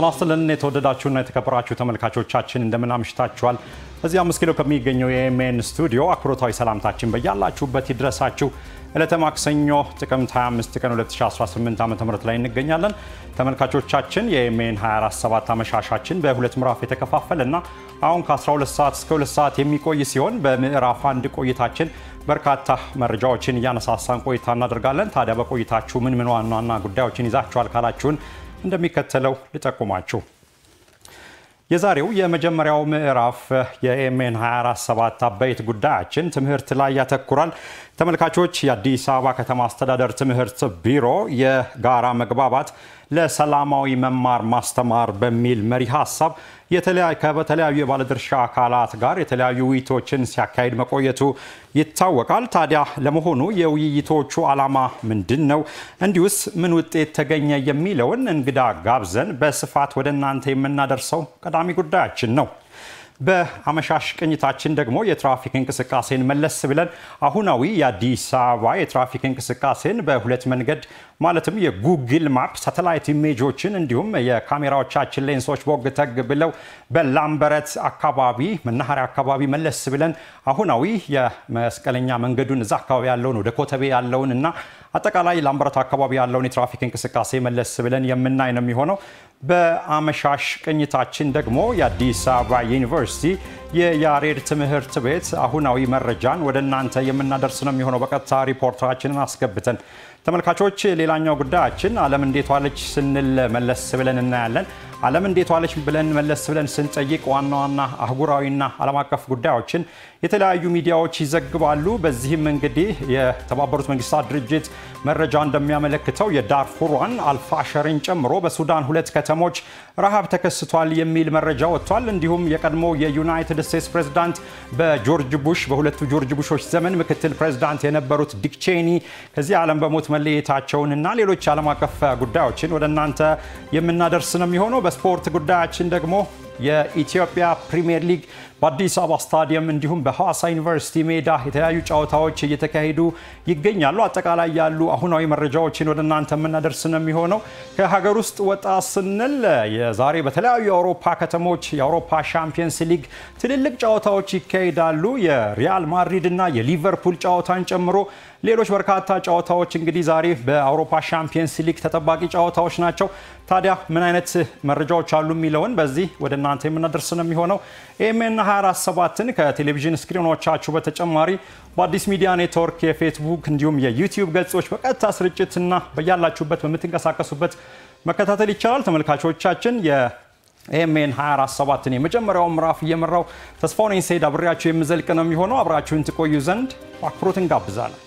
ተናስተልን የተወደዳችሁና የተከበራችሁ ተመልካቾቻችን እንደምን አምሽታችኋል። እዚህ 5 ኪሎ ከሚገኘው የኤኤምኤን ስቱዲዮ አክብሮታዊ ሰላምታችን በያላችሁበት ይድረሳችሁ። ዕለተ ማክሰኞ ጥቅምት 25 ቀን 2018 ዓ.ም ላይ እንገኛለን። ተመልካቾቻችን የኤኤምኤን 24/7 አመሻሻችን በሁለት ምዕራፍ የተከፋፈለና አሁን ከ12 ሰዓት እስከ 2 ሰዓት የሚቆይ ሲሆን በምዕራፍ 1 ቆይታችን በርካታ መረጃዎችን እያነሳሳን ቆይታ እናደርጋለን። ታዲያ በቆይታችሁ ምን ዋና ጉዳዮችን ይዛችኋል ካላችሁን እንደሚከተለው ልጠቁማችሁ። የዛሬው የመጀመሪያው ምዕራፍ የኤኤምኤን 24/7 አበይት ጉዳያችን ትምህርት ላይ ያተኩራል። ተመልካቾች የአዲስ አበባ ከተማ አስተዳደር ትምህርት ቢሮ የጋራ መግባባት ለሰላማዊ መማር ማስተማር በሚል መሪ ሐሳብ ከተለያዩ የባለድርሻ አካላት ጋር የተለያዩ ውይይቶችን ሲያካሂድ መቆየቱ ይታወቃል። ታዲያ ለመሆኑ የውይይቶቹ ዓላማ ምንድነው? እንዲሁስ ምን ውጤት ተገኘ የሚለውን እንግዳ ጋብዘን በስፋት ወደ እናንተ የምናደርሰው ቀዳሚ ጉዳያችን ነው። በአመሻሽ ቅኝታችን ደግሞ የትራፊክ እንቅስቃሴን መለስ ብለን አሁናዊ የአዲስ አበባ የትራፊክ እንቅስቃሴን በሁለት መንገድ ማለትም የጉግል ማፕ ሳተላይት ኢሜጆችን እንዲሁም የካሜራዎቻችን ሌንሶች ቦግ ተግ ብለው በላምበረት አካባቢ መናኸሪያ አካባቢ መለስ ብለን አሁናዊ የመስቀለኛ መንገዱን እዛ አካባቢ ያለውን ወደ ኮተቤ ያለውን እና አጠቃላይ ላምበረት አካባቢ ያለውን የትራፊክ እንቅስቃሴ መለስ ብለን የምናይ ነው የሚሆነው። በአመሻሽ ቅኝታችን ደግሞ የአዲስ አበባ ዩኒቨርሲቲ የያሬድ ትምህርት ቤት አሁናዊ መረጃን ወደ እናንተ የምናደርስ ነው የሚሆነው በቀጥታ ሪፖርተራችንን አስገብተን። ተመልካቾች ሌላኛው ጉዳያችን ዓለም እንዴት ዋለች ስንል መለስ ብለን እናያለን። ዓለም እንዴት ዋለች ብለን መለስ ብለን ስንጠይቅ ዋና አህጉራዊና ዓለም አቀፍ ጉዳዮችን የተለያዩ ሚዲያዎች ይዘግባሉ። በዚህም እንግዲህ የተባበሩት መንግስታት ድርጅት መረጃ እንደሚያመለክተው የዳርፉርን አልፋሸርን ጨምሮ በሱዳን 2 ከተሞች ረሃብ ተከስቷል የሚል መረጃ ወጥቷል። እንዲሁም የቀድሞ የዩናይትድ ስቴትስ ፕሬዝዳንት በጆርጅ ቡሽ በሁለቱ ጆርጅ ቡሾች ዘመን ምክትል ፕሬዝዳንት የነበሩት ዲክ ቼኒ ከዚህ ዓለም በሞት መለየታቸውንና ሌሎች ዓለም አቀፍ ጉዳዮችን ወደ እናንተ የምናደርስ ነው የሚሆነው። በስፖርት ጉዳያችን ደግሞ የኢትዮጵያ ፕሪሚየር ሊግ በአዲስ አበባ ስታዲየም እንዲሁም በሐዋሳ ዩኒቨርሲቲ ሜዳ የተለያዩ ጨዋታዎች እየተካሄዱ ይገኛሉ። አጠቃላይ ያሉ አሁናዊ መረጃዎችን ወደ እናንተ የምናደርስ ነው የሚሆነው። ከሀገር ውስጥ ወጣ ስንል የዛሬ በተለያዩ የአውሮፓ ከተሞች የአውሮፓ ሻምፒየንስ ሊግ ትልልቅ ጨዋታዎች ይካሄዳሉ። የሪያል ማድሪድ እና የሊቨርፑል ጨዋታን ጨምሮ ሌሎች በርካታ ጨዋታዎች እንግዲህ ዛሬ በአውሮፓ ሻምፒየንስ ሊግ ተጠባቂ ጨዋታዎች ናቸው። ታዲያ ምን አይነት መረጃዎች አሉ የሚለውን በዚህ ወደ እናንተ የምናደርስ ነው የሚሆነው። ኤኤምኤን 24/7ን ከቴሌቪዥን ስክሪኖቻችሁ በተጨማሪ በአዲስ ሚዲያ ኔትወርክ የፌስቡክ እንዲሁም የዩቲዩብ ገጾች በቀጥታ ስርጭትና በያላችሁበት በምትንቀሳቀሱበት መከታተል ይቻላል። ተመልካቾቻችን የኤኤምኤን 24/7ን የመጀመሪያው ምዕራፍ እየመራው ተስፋውን ኢንሳይድ አብሬያችሁ የምዘልቅ ነው የሚሆነው። አብራችሁን ትቆዩ ዘንድ በአክብሮት እንጋብዛለን።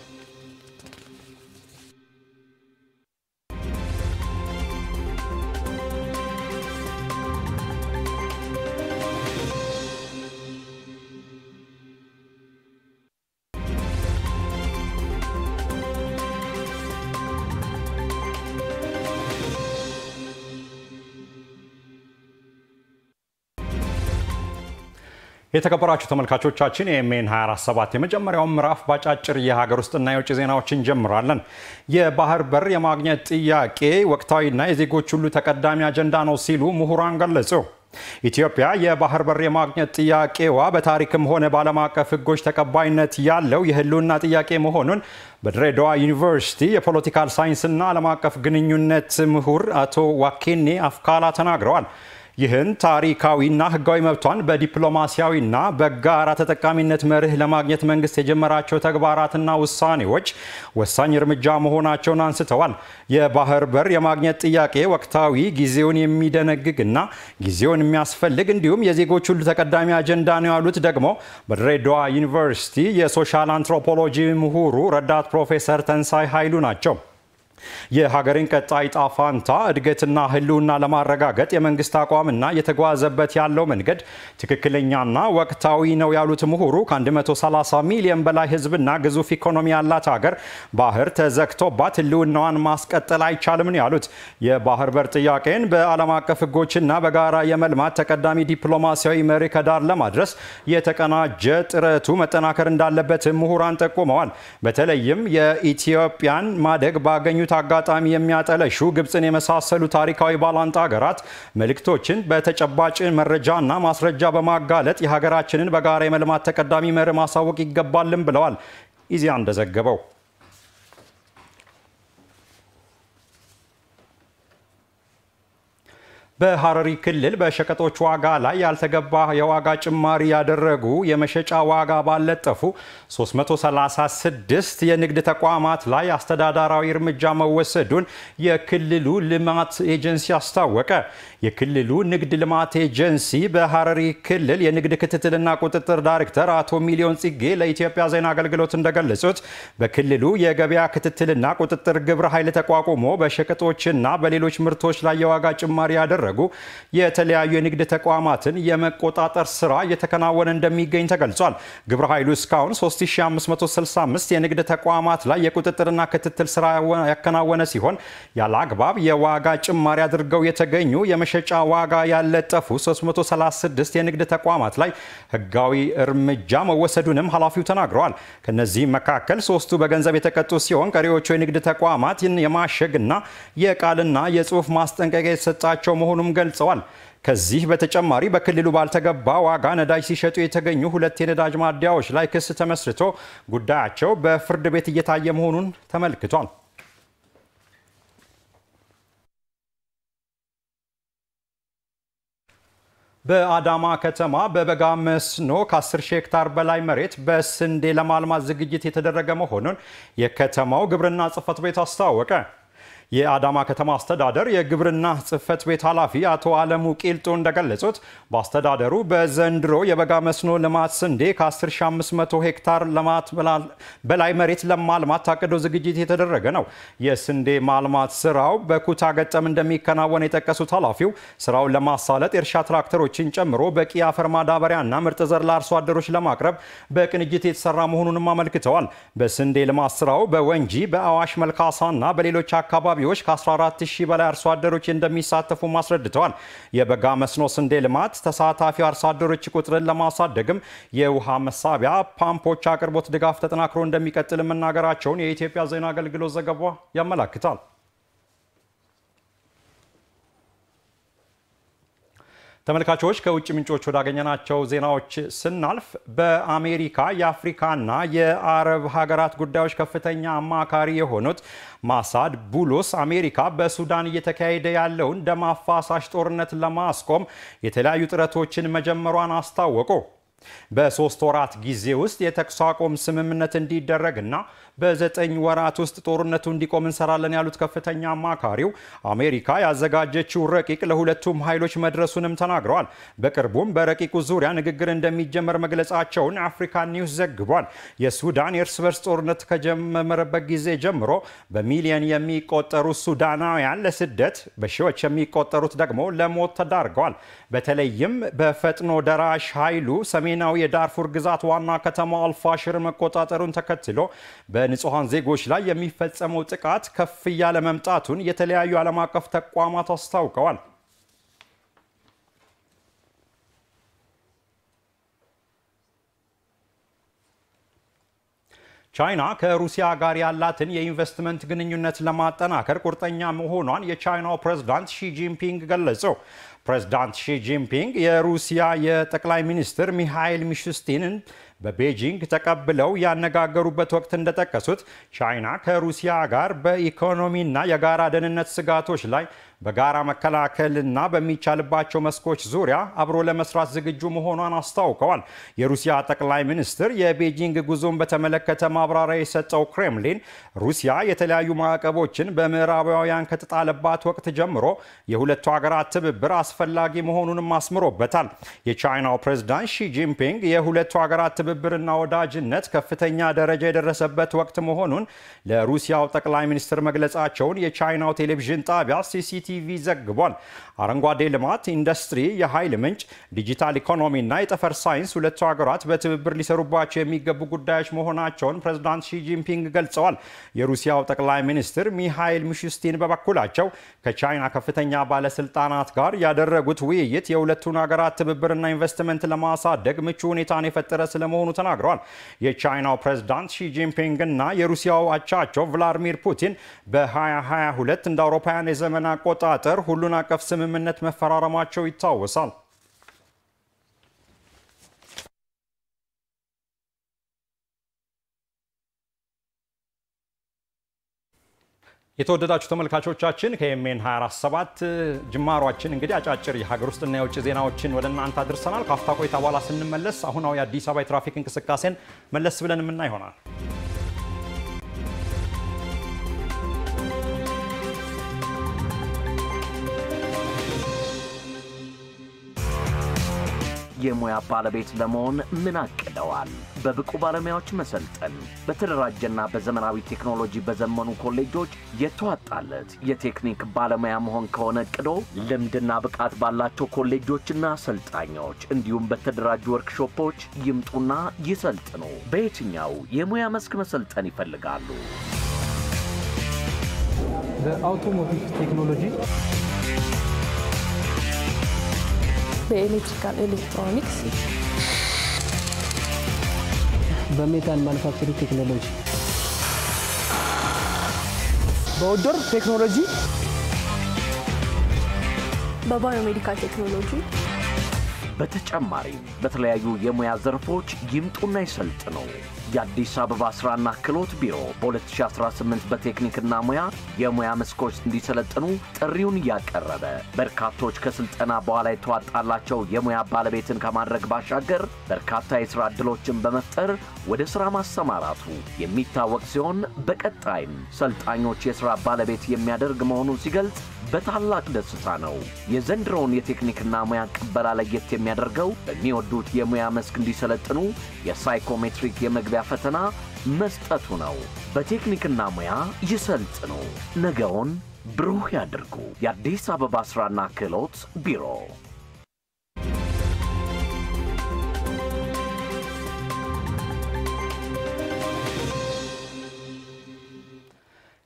የተከበራችሁ ተመልካቾቻችን የኤኤምኤን 24/7 የመጀመሪያው ምዕራፍ ባጫጭር የሀገር ውስጥና የውጭ ዜናዎችን ጀምራለን። የባህር በር የማግኘት ጥያቄ ወቅታዊና የዜጎች ሁሉ ተቀዳሚ አጀንዳ ነው ሲሉ ምሁራን ገለጹ። ኢትዮጵያ የባህር በር የማግኘት ጥያቄዋ በታሪክም ሆነ በዓለም አቀፍ ሕጎች ተቀባይነት ያለው የህልውና ጥያቄ መሆኑን በድሬዳዋ ዩኒቨርሲቲ የፖለቲካል ሳይንስና ዓለም አቀፍ ግንኙነት ምሁር አቶ ዋኬኔ አፍካላ ተናግረዋል። ይህን ታሪካዊና ህጋዊ መብቷን በዲፕሎማሲያዊና በጋራ ተጠቃሚነት መርህ ለማግኘት መንግስት የጀመራቸው ተግባራትና ውሳኔዎች ወሳኝ እርምጃ መሆናቸውን አንስተዋል። የባህር በር የማግኘት ጥያቄ ወቅታዊ ጊዜውን የሚደነግግና ጊዜውን የሚያስፈልግ እንዲሁም የዜጎች ሁሉ ተቀዳሚ አጀንዳ ነው ያሉት ደግሞ በድሬዳዋ ዩኒቨርሲቲ የሶሻል አንትሮፖሎጂ ምሁሩ ረዳት ፕሮፌሰር ተንሳይ ኃይሉ ናቸው። የሀገርን ቀጣይ ዕጣ ፈንታ እድገትና ህልውና ለማረጋገጥ የመንግስት አቋምና የተጓዘበት ያለው መንገድ ትክክለኛና ወቅታዊ ነው ያሉት ምሁሩ ከ130 ሚሊዮን በላይ ህዝብና ግዙፍ ኢኮኖሚ ያላት ሀገር ባህር ተዘግቶባት ህልውናዋን ማስቀጠል አይቻልም ነው ያሉት። የባህር በር ጥያቄን በዓለም አቀፍ ህጎችና በጋራ የመልማት ተቀዳሚ ዲፕሎማሲያዊ መሪ ከዳር ለማድረስ የተቀናጀ ጥረቱ መጠናከር እንዳለበት ምሁራን ጠቁመዋል። በተለይም የኢትዮጵያን ማደግ ባገኙ ባገኙት አጋጣሚ የሚያጠለሹ ግብፅን የመሳሰሉ ታሪካዊ ባላንጣ ሀገራት መልእክቶችን በተጨባጭ መረጃና ማስረጃ በማጋለጥ የሀገራችንን በጋራ የመልማት ተቀዳሚ መርህ ማሳወቅ ይገባልን ብለዋል። ኢዜአ እንደዘገበው በሐረሪ ክልል በሸቀጦች ዋጋ ላይ ያልተገባ የዋጋ ጭማሪ ያደረጉ የመሸጫ ዋጋ ባለጠፉ 336 የንግድ ተቋማት ላይ አስተዳደራዊ እርምጃ መወሰዱን የክልሉ ልማት ኤጀንሲ አስታወቀ። የክልሉ ንግድ ልማት ኤጀንሲ በሐረሪ ክልል የንግድ ክትትልና ቁጥጥር ዳይሬክተር አቶ ሚሊዮን ጽጌ ለኢትዮጵያ ዜና አገልግሎት እንደገለጹት በክልሉ የገበያ ክትትልና ቁጥጥር ግብረ ኃይል ተቋቁሞ በሸቀጦችና በሌሎች ምርቶች ላይ የዋጋ ጭማሪ ያደረጉ የተለያዩ የንግድ ተቋማትን የመቆጣጠር ስራ እየተከናወነ እንደሚገኝ ተገልጿል። ግብረ ኃይሉ እስካሁን 3565 የንግድ ተቋማት ላይ የቁጥጥርና ክትትል ስራ ያከናወነ ሲሆን ያለ አግባብ የዋጋ ጭማሪ አድርገው የተገኙ የመሸጫ ዋጋ ያለጠፉ 336 የንግድ ተቋማት ላይ ህጋዊ እርምጃ መወሰዱንም ኃላፊው ተናግረዋል። ከነዚህም መካከል ሶስቱ በገንዘብ የተቀጡ ሲሆን ቀሪዎቹ የንግድ ተቋማት የማሸግና የቃልና የጽሁፍ ማስጠንቀቂያ የተሰጣቸው መሆኑን ገልጸዋል። ከዚህ በተጨማሪ በክልሉ ባልተገባ ዋጋ ነዳጅ ሲሸጡ የተገኙ 2 የነዳጅ ማደያዎች ላይ ክስ ተመስርቶ ጉዳያቸው በፍርድ ቤት እየታየ መሆኑን ተመልክቷል። በአዳማ ከተማ በበጋ መስኖ ከ10 ሺህ ሄክታር በላይ መሬት በስንዴ ለማልማት ዝግጅት የተደረገ መሆኑን የከተማው ግብርና ጽሕፈት ቤት አስታወቀ። የአዳማ ከተማ አስተዳደር የግብርና ጽሕፈት ቤት ኃላፊ አቶ አለሙ ቂልጡ እንደገለጹት በአስተዳደሩ በዘንድሮ የበጋ መስኖ ልማት ስንዴ ከ10500 ሄክታር በላይ መሬት ለማልማት ታቅዶ ዝግጅት የተደረገ ነው። የስንዴ ማልማት ስራው በኩታ ገጠም እንደሚከናወን የጠቀሱት ኃላፊው ስራውን ለማሳለጥ የእርሻ ትራክተሮችን ጨምሮ በቂ አፈር ማዳበሪያና ምርጥ ዘር ለአርሶ አደሮች ለማቅረብ በቅንጅት የተሰራ መሆኑንም አመልክተዋል። በስንዴ ልማት ስራው በወንጂ በአዋሽ መልካሳና በሌሎች አካባቢ ከ14000 በላይ አርሶ አደሮች እንደሚሳተፉ አስረድተዋል። የበጋ መስኖ ስንዴ ልማት ተሳታፊ አርሶ አደሮች ቁጥርን ለማሳደግም የውሃ መሳቢያ ፓምፖች አቅርቦት ድጋፍ ተጠናክሮ እንደሚቀጥል መናገራቸውን የኢትዮጵያ ዜና አገልግሎት ዘገባ ያመለክታል። ተመልካቾች ከውጭ ምንጮች ወዳገኘናቸው ዜናዎች ስናልፍ በአሜሪካ የአፍሪካና የአረብ ሀገራት ጉዳዮች ከፍተኛ አማካሪ የሆኑት ማሳድ ቡሎስ አሜሪካ በሱዳን እየተካሄደ ያለውን ደም አፋሳሽ ጦርነት ለማስቆም የተለያዩ ጥረቶችን መጀመሯን አስታወቁ። በ3 ወራት ጊዜ ውስጥ የተኩስ አቁም ስምምነት እንዲደረግና በ9 ወራት ውስጥ ጦርነቱ እንዲቆም እንሰራለን ያሉት ከፍተኛ አማካሪው አሜሪካ ያዘጋጀችው ረቂቅ ለሁለቱም ኃይሎች መድረሱንም ተናግረዋል። በቅርቡም በረቂቁ ዙሪያ ንግግር እንደሚጀመር መግለጻቸውን አፍሪካን ኒውስ ዘግቧል። የሱዳን የእርስ በርስ ጦርነት ከጀመረበት ጊዜ ጀምሮ በሚሊዮን የሚቆጠሩ ሱዳናውያን ለስደት፣ በሺዎች የሚቆጠሩት ደግሞ ለሞት ተዳርገዋል። በተለይም በፈጥኖ ደራሽ ኃይሉ ሰሜናዊ የዳርፉር ግዛት ዋና ከተማ አልፋሽር መቆጣጠሩን ተከትሎ በንጹሃን ዜጎች ላይ የሚፈጸመው ጥቃት ከፍ እያለ መምጣቱን የተለያዩ ዓለም አቀፍ ተቋማት አስታውቀዋል። ቻይና ከሩሲያ ጋር ያላትን የኢንቨስትመንት ግንኙነት ለማጠናከር ቁርጠኛ መሆኗን የቻይናው ፕሬዝዳንት ሺ ጂንፒንግ ገለጹ። ፕሬዝዳንት ሺ ጂንፒንግ የሩሲያ የጠቅላይ ሚኒስትር ሚሃይል ሚሹስቲንን በቤጂንግ ተቀብለው ያነጋገሩበት ወቅት እንደጠቀሱት ቻይና ከሩሲያ ጋር በኢኮኖሚና የጋራ ደህንነት ስጋቶች ላይ በጋራ መከላከልና በሚቻልባቸው መስኮች ዙሪያ አብሮ ለመስራት ዝግጁ መሆኗን አስታውቀዋል። የሩሲያ ጠቅላይ ሚኒስትር የቤጂንግ ጉዞን በተመለከተ ማብራሪያ የሰጠው ክሬምሊን ሩሲያ የተለያዩ ማዕቀቦችን በምዕራባውያን ከተጣለባት ወቅት ጀምሮ የሁለቱ ሀገራት ትብብር አስፈላጊ መሆኑንም አስምሮበታል። የቻይናው ፕሬዝዳንት ሺ ጂንፒንግ የሁለቱ ሀገራት ትብብርና ወዳጅነት ከፍተኛ ደረጃ የደረሰበት ወቅት መሆኑን ለሩሲያው ጠቅላይ ሚኒስትር መግለጻቸውን የቻይናው ቴሌቪዥን ጣቢያ ሲሲቲቪ ዘግቧል። አረንጓዴ ልማት፣ ኢንዱስትሪ፣ የኃይል ምንጭ፣ ዲጂታል ኢኮኖሚና የጠፈር ሳይንስ ሁለቱ ሀገራት በትብብር ሊሰሩባቸው የሚገቡ ጉዳዮች መሆናቸውን ፕሬዝዳንት ሺ ጂንፒንግ ገልጸዋል። የሩሲያው ጠቅላይ ሚኒስትር ሚሃይል ሚሹስቲን በበኩላቸው ከቻይና ከፍተኛ ባለስልጣናት ጋር ያደረጉት ውይይት የሁለቱን ሀገራት ትብብርና ኢንቨስትመንት ለማሳደግ ምቹ ሁኔታን የፈጠረ ስለመሆኑ ስለመሆኑ ተናግረዋል። የቻይናው ፕሬዝዳንት ሺ ጂንፒንግ እና የሩሲያው አቻቸው ቭላዲሚር ፑቲን በ2022 እንደ አውሮፓውያን የዘመን አቆጣጠር ሁሉን አቀፍ ስምምነት መፈራረማቸው ይታወሳል። የተወደዳችሁ ተመልካቾቻችን ከኤምኤን 24/7 ጅማሯችን እንግዲህ አጫጭር የሀገር ውስጥና የውጭ ዜናዎችን ወደ እናንተ አድርሰናል። ካፍታ ቆይታ በኋላ ስንመለስ አሁናዊ የአዲስ አበባ የትራፊክ እንቅስቃሴን መለስ ብለን የምናይ ይሆናል። የሙያ ባለቤት ለመሆን ምን አቅደዋል? በብቁ ባለሙያዎች መሰልጠን፣ በተደራጀና በዘመናዊ ቴክኖሎጂ በዘመኑ ኮሌጆች የተዋጣለት የቴክኒክ ባለሙያ መሆን ከሆነ እቅዶ ልምድና ብቃት ባላቸው ኮሌጆችና አሰልጣኞች እንዲሁም በተደራጁ ወርክሾፖች ይምጡና ይሰልጥኑ። በየትኛው የሙያ መስክ መሰልጠን ይፈልጋሉ? በአውቶሞቲቭ ቴክኖሎጂ፣ በኤሌክትሪካል ኤሌክትሮኒክስ፣ በሜታል ማኑፋክቸሪንግ ቴክኖሎጂ፣ በአውትዶር ቴክኖሎጂ፣ በባዮሜዲካል ቴክኖሎጂ በተጨማሪም በተለያዩ የሙያ ዘርፎች ይምጡና ይሰልጥኑ። የአዲስ አበባ ስራና ክህሎት ቢሮ በ2018 በቴክኒክና ሙያ የሙያ መስኮች እንዲሰለጥኑ ጥሪውን ያቀረበ በርካቶች ከስልጠና በኋላ የተዋጣላቸው የሙያ ባለቤትን ከማድረግ ባሻገር በርካታ የሥራ ዕድሎችን በመፍጠር ወደ ሥራ ማሰማራቱ የሚታወቅ ሲሆን በቀጣይም ሰልጣኞች የሥራ ባለቤት የሚያደርግ መሆኑን ሲገልጽ በታላቅ ደስታ ነው። የዘንድሮውን የቴክኒክና ሙያ ቅበላ ለየት የሚያደርገው በሚወዱት የሙያ መስክ እንዲሰለጥኑ የሳይኮሜትሪክ የመግቢያ ፈተና መስጠቱ ነው። በቴክኒክና ሙያ ይሰልጥኑ፣ ነገውን ብሩህ ያድርጉ። የአዲስ አበባ ስራና ክህሎት ቢሮ።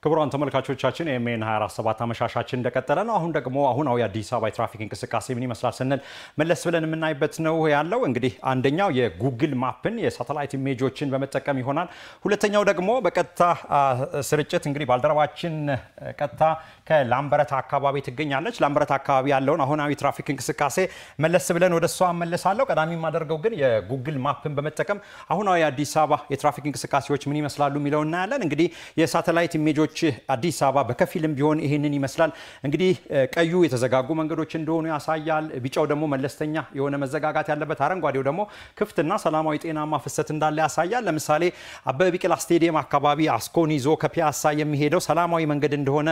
ክቡራን ተመልካቾቻችን ኤምኤን 24/7 አመሻሻችን እንደቀጠለ ነው። አሁን ደግሞ አሁናዊ የአዲስ አበባ የትራፊክ እንቅስቃሴ ምን ይመስላል ስንል መለስ ብለን የምናይበት ነው ያለው። እንግዲህ አንደኛው የጉግል ማፕን የሳተላይት ኢሜጆችን በመጠቀም ይሆናል። ሁለተኛው ደግሞ በቀጥታ ስርጭት እንግዲህ ባልደረባችን ቀጥታ ከላምበረት አካባቢ ትገኛለች። ላምበረት አካባቢ ያለውን አሁናዊ ትራፊክ እንቅስቃሴ መለስ ብለን ወደሷ መለሳለሁ። ቀዳሚ ማደርገው ግን የጉግል ማፕን በመጠቀም አሁናዊ የአዲስ አበባ የትራፊክ እንቅስቃሴዎች ምን ይመስላሉ የሚለው እናያለን። እንግዲህ የሳተላይት ኢሜጆች አዲስ አበባ በከፊልም ቢሆን ይሄንን ይመስላል። እንግዲህ ቀዩ የተዘጋጉ መንገዶች እንደሆኑ ያሳያል። ቢጫው ደግሞ መለስተኛ የሆነ መዘጋጋት ያለበት፣ አረንጓዴው ደግሞ ክፍትና ሰላማዊ ጤናማ ፍሰት እንዳለ ያሳያል። ለምሳሌ አበበ ቢቂላ ስቴዲየም አካባቢ አስኮን ይዞ ከፒያሳ የሚሄደው ሰላማዊ መንገድ እንደሆነ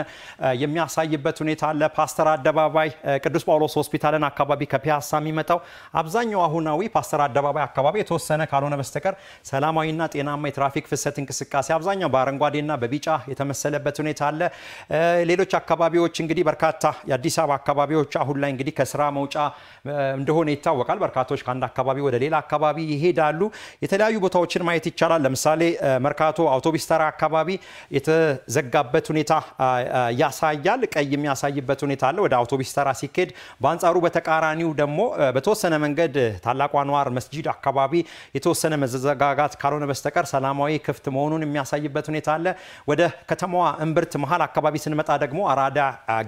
የሚያሳይበት ሁኔታ አለ። ፓስተር አደባባይ ቅዱስ ጳውሎስ ሆስፒታልን አካባቢ ከፒያሳ የሚመጣው አብዛኛው አሁናዊ ፓስተር አደባባይ አካባቢ የተወሰነ ካልሆነ በስተቀር ሰላማዊና ጤናማ የትራፊክ ፍሰት እንቅስቃሴ አብዛኛው በአረንጓዴና በቢጫ የተመሰለበት ሁኔታ አለ። ሌሎች አካባቢዎች እንግዲህ በርካታ የአዲስ አበባ አካባቢዎች አሁን ላይ እንግዲህ ከስራ መውጫ እንደሆነ ይታወቃል። በርካቶች ከአንድ አካባቢ ወደ ሌላ አካባቢ ይሄዳሉ። የተለያዩ ቦታዎችን ማየት ይቻላል። ለምሳሌ መርካቶ አውቶቡስ ተራ አካባቢ የተዘጋበት ሁኔታ ያሳያል። ቀይ የሚያሳይበት ሁኔታ አለ ወደ አውቶቡስ ተራ ሲኬድ። በአንጻሩ በተቃራኒው ደግሞ በተወሰነ መንገድ ታላቁ አንዋር መስጂድ አካባቢ የተወሰነ መዘጋጋት ካልሆነ በስተቀር ሰላማዊ ክፍት መሆኑን የሚያሳይበት ሁኔታ አለ። ወደ ከተማዋ እምብርት መሃል አካባቢ ስንመጣ ደግሞ አራዳ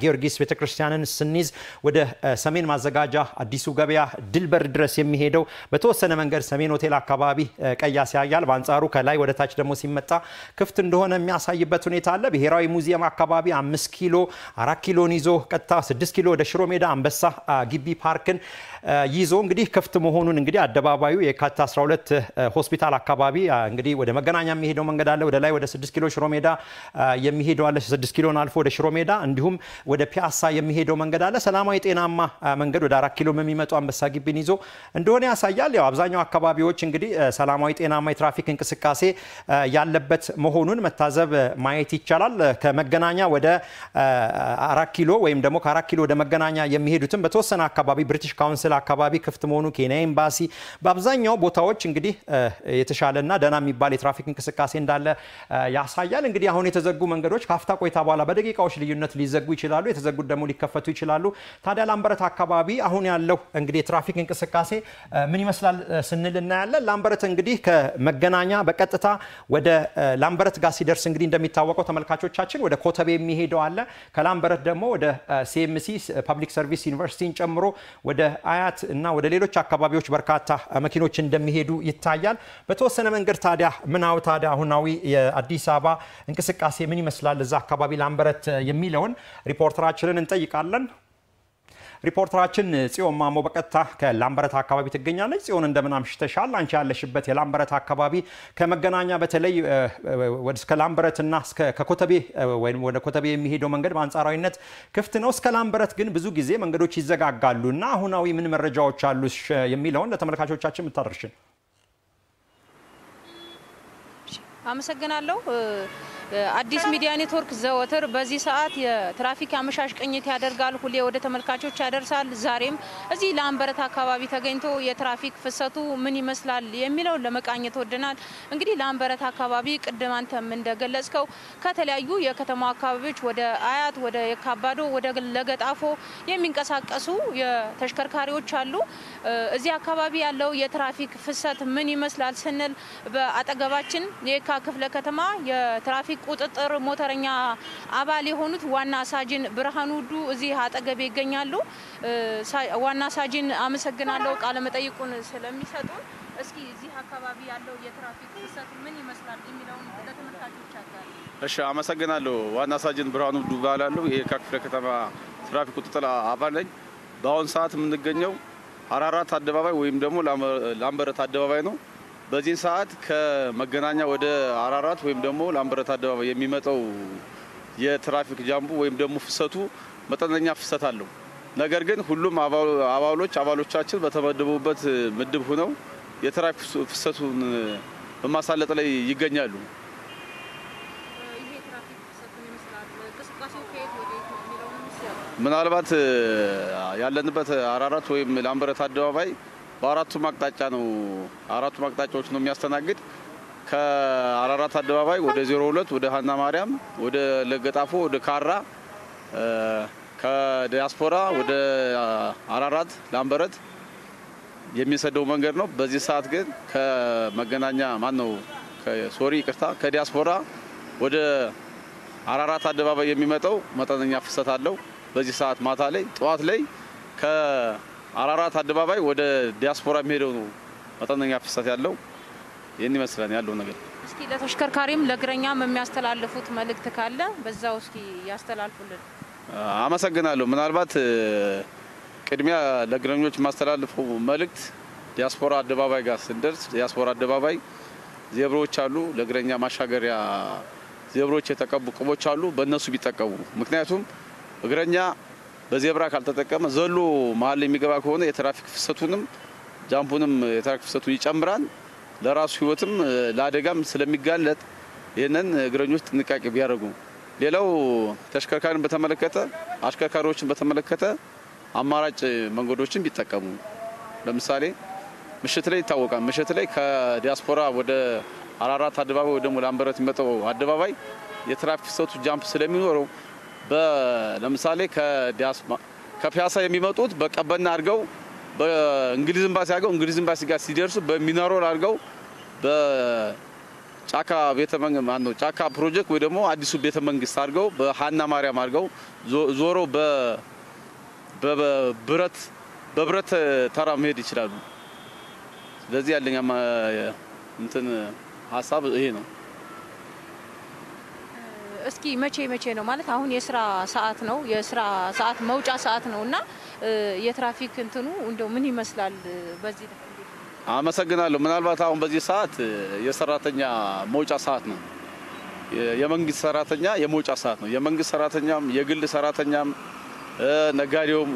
ጊዮርጊስ ቤተክርስቲያንን ስንይዝ ወደ ሰሜን ማዘጋጃ አዲሱ ገበያ ድልበር ድረስ የሚሄደው በተወሰነ መንገድ ሰሜን ሆቴል አካባቢ ቀይ ያሳያል። በአንጻሩ ከላይ ወደ ታች ደግሞ ሲመጣ ክፍት እንደሆነ የሚያሳይበት ሁኔታ አለ። ብሔራዊ ሙዚየም አካባቢ 5 ኪሎ 4 ኪሎን ይዞ ቀጥታ 6 ኪሎ ወደ ሽሮ ሜዳ አንበሳ ግቢ ፓርክን ይዞ እንግዲህ ክፍት መሆኑን እንግዲህ አደባባዩ የካቲት 12 ሆስፒታል አካባቢ እንግዲህ ወደ መገናኛ የሚሄደው መንገድ አለ። ወደ ላይ ወደ 6 ኪሎ ሽሮ ሜዳ የሚሄደው አለ። 6 ኪሎን አልፎ ወደ ሽሮ ሜዳ እንዲሁም ወደ ፒያሳ የሚሄደው መንገድ አለ። ሰላማዊ ጤናማ መንገድ ወደ 4 ኪሎ የሚመጣው አንበሳ ግቢን ይዞ እንደሆነ ያሳያል። ያው አብዛኛው አካባቢዎች እንግዲህ ሰላማዊ ጤናማ የትራፊክ እንቅስቃሴ ያለበት መሆኑን መታዘብ ማየት ይቻላል። ከመገናኛ ወደ 4 ኪሎ ወይም ደግሞ ከ4 ኪሎ ወደ መገናኛ የሚሄዱትን በተወሰነ አካባቢ ብሪቲሽ ካውንስል አካባቢ ክፍት መሆኑ፣ ኬንያ ኤምባሲ በአብዛኛው ቦታዎች እንግዲህ የተሻለና ደህና የሚባል የትራፊክ እንቅስቃሴ እንዳለ ያሳያል። እንግዲህ አሁን የተዘጉ መንገዶች ካፍታ ቆይታ በኋላ በደቂቃዎች ልዩነት ሊዘጉ ይችላሉ የተዘጉት ደግሞ ሊከፈቱ ይችላሉ ታዲያ ላምበረት አካባቢ አሁን ያለው እንግዲህ ትራፊክ እንቅስቃሴ ምን ይመስላል ስንል እናያለን ላምበረት እንግዲህ ከመገናኛ በቀጥታ ወደ ላምበረት ጋር ሲደርስ እንግዲህ እንደሚታወቀው ተመልካቾቻችን ወደ ኮተቤ የሚሄደው አለ ከላምበረት ደግሞ ወደ ሲኤምሲ ፐብሊክ ሰርቪስ ዩኒቨርሲቲን ጨምሮ ወደ አያት እና ወደ ሌሎች አካባቢዎች በርካታ መኪኖች እንደሚሄዱ ይታያል በተወሰነ መንገድ ታዲያ ምናው ታዲያ አሁናዊ የአዲስ አበባ እንቅስቃሴ ምን ይመስላል እዛ አካባቢ ላምበረት የሚለውን ሪፖርተራችንን እንጠይቃለን ሪፖርተራችን ጽዮን ማሞ በቀጥታ ከላምበረት አካባቢ ትገኛለች ጽዮን እንደምን አምሽተሻል አንቺ ያለሽበት የላምበረት አካባቢ ከመገናኛ በተለይ ወደ ላምበረትና ከኮተቤ ወይም ወደ ኮተቤ የሚሄደው መንገድ በአንጻራዊነት ክፍት ነው እስከ ላምበረት ግን ብዙ ጊዜ መንገዶች ይዘጋጋሉና አሁናዊ ምን መረጃዎች አሉ የሚለውን ለተመልካቾቻችን ምታደርሽን አመሰግናለሁ አዲስ ሚዲያ ኔትወርክ ዘወትር በዚህ ሰዓት የትራፊክ አመሻሽ ቅኝት ያደርጋል ሁሌ ወደ ተመልካቾች ያደርሳል ዛሬም እዚህ ላምበረት አካባቢ ተገኝቶ የትራፊክ ፍሰቱ ምን ይመስላል የሚለው ለመቃኘት ወደናል እንግዲህ ላምበረት አካባቢ ቅድም አንተም እንደገለጽከው ከተለያዩ የከተማው አካባቢዎች ወደ አያት ወደ የካባዶ ወደ ለገጣፎ የሚንቀሳቀሱ የተሽከርካሪዎች አሉ እዚህ አካባቢ ያለው የትራፊክ ፍሰት ምን ይመስላል ስንል በአጠገባችን የካ ክፍለ ከተማ የትራፊክ ቁጥጥር ሞተረኛ አባል የሆኑት ዋና ሳጅን ብርሃኑ ዱ እዚህ አጠገብ ይገኛሉ ዋና ሳጅን አመሰግናለሁ ቃለ መጠይቁን ስለሚሰጡን እስኪ እዚህ አካባቢ ያለው የትራፊክ ፍሰት ምን ይመስላል የሚለውን ለተመልካቾች አጋር እሺ አመሰግናለሁ ዋና ሳጅን ብርሃኑ ዱ ባላለው የካ ክፍለ ከተማ ትራፊክ ቁጥጥር አባል ነኝ በአሁን ሰዓት የምንገኘው አራራት አደባባይ ወይም ደግሞ ላምበረት አደባባይ ነው በዚህ ሰዓት ከመገናኛ ወደ አራራት ወይም ደግሞ ላምበረት አደባባይ የሚመጣው የትራፊክ ጃምቡ ወይም ደግሞ ፍሰቱ መጠነኛ ፍሰት አለው ነገር ግን ሁሉም አባሎቻችን በተመደቡበት ምድብ ሆነው የትራፊክ ፍሰቱን በማሳለጥ ላይ ይገኛሉ ይሄ ትራፊክ ፍሰቱን ይመስላል እንቅስቃሴው ከየት ወደ የት ነው የሚለውን ምናልባት ያለንበት አራራት ወይም ላምበረት አደባባይ በአራቱም አቅጣጫ ነው አራቱም አቅጣጫዎች ነው የሚያስተናግድ ከአራራት አደባባይ ወደ 02 ወደ ሃና ማርያም ወደ ለገጣፎ ወደ ካራ ከዲያስፖራ ወደ አራራት ላምበረት የሚሰደው መንገድ ነው በዚህ ሰዓት ግን ከመገናኛ ማን ነው ከዲያስፖራ ወደ አራራት አደባባይ የሚመጣው መጠነኛ ፍሰት አለው በዚህ ሰዓት ማታ ላይ ጧት ላይ አራራት አደባባይ ወደ ዲያስፖራ የሚሄደው ነው መጠነኛ ፍሰት ያለው የኔ መስራን ያለው ነገር እስኪ ለተሽከርካሪም ለግረኛም የሚያስተላልፉት መልእክት ካለ በዛው እስኪ ያስተላልፉልን አመሰግናለሁ ምናልባት ቅድሚያ ለግረኞች ማስተላልፈው መልእክት ዲያስፖራ አደባባይ ጋር ስንደርስ ዲያስፖራ አደባባይ ዜብሮች አሉ ለግረኛ ማሻገሪያ ዜብሮች የተቀቡ ቅቦች አሉ በእነሱ ቢጠቀሙ ምክንያቱም እግረኛ በዜብራ ካልተጠቀመ ዘሎ መሀል የሚገባ ከሆነ የትራፊክ ፍሰቱንም ጃምፑንም የትራፊክ ፍሰቱን ይጨምራል ለራሱ ህይወትም ለአደጋም ስለሚጋለጥ ይሄንን እግረኞች ጥንቃቄ ቢያደርጉ ሌላው ተሽከርካሪን በተመለከተ አሽከርካሪዎችን በተመለከተ አማራጭ መንገዶችን ቢጠቀሙ ለምሳሌ ምሽት ላይ ይታወቃል ምሽት ላይ ከዲያስፖራ ወደ አራራት አደባባይ ወደ ላምበረት የሚመጣው አደባባይ የትራፊክ ፍሰቱ ጃምፕ ስለሚኖረው ለምሳሌ ከፒያሳ የሚመጡት በቀበና አድርገው በእንግሊዝ ኤምባሲ አድርገው እንግሊዝ ኤምባሲ ጋር ሲደርሱ በሚናሮል አድርገው በጫካ ቤተመንግስት ማን ነው ጫካ ፕሮጀክት ወይ ደግሞ አዲሱ ቤተመንግስት አድርገው በሃና ማርያም አድርገው ዞሮ በብረት ተራ መሄድ ይችላሉ ስለዚህ ያለኛ እንትን ሐሳብ ይሄ ነው እስኪ መቼ ነው ማለት አሁን የስራ ሰዓት ነው የስራ ሰዓት መውጫ ሰዓት ነውና የትራፊክ እንትኑ እንደው ምን ይመስላል በዚህ አመሰግናለሁ ምናልባት አሁን በዚህ ሰዓት የሰራተኛ መውጫ ሰዓት ነው የመንግስት ሰራተኛ የመውጫ ሰዓት ነው የመንግስት ሰራተኛም የግል ሰራተኛም ነጋዴውም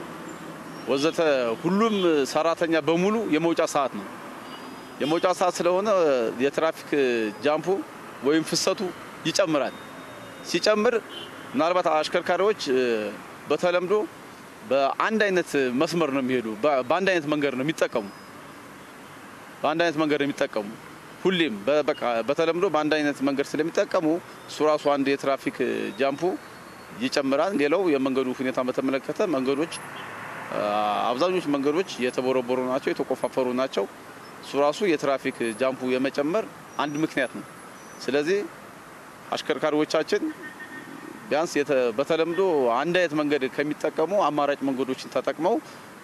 ወዘተ ሁሉም ሰራተኛ በሙሉ የመውጫ ሰዓት ነው የመውጫ ሰዓት ስለሆነ የትራፊክ ጃምፑ ወይም ፍሰቱ ይጨምራል ሲጨምር ምናልባት አሽከርካሪዎች በተለምዶ በአንድ አይነት መስመር ነው የሚሄዱ በአንድ አይነት መንገድ ነው የሚጠቀሙ ሁሌም በቃ በተለምዶ በአንድ አይነት መንገድ ስለሚጠቀሙ ሱራሱ አንድ የትራፊክ ጃምፑ ይጨምራል። ሌላው የመንገዱ ሁኔታ በተመለከተ መንገዶች አብዛኞቹ መንገዶች የተቦረቦሩ ናቸው፣ የተቆፋፈሩ ናቸው። ሱራሱ የትራፊክ ጃምፑ የመጨመር አንድ ምክንያት ነው። ስለዚህ አሽከርካሪዎቻችን ቢያንስ በተለምዶ አንድ አይነት መንገድ ከሚጠቀሙ አማራጭ መንገዶችን ተጠቅመው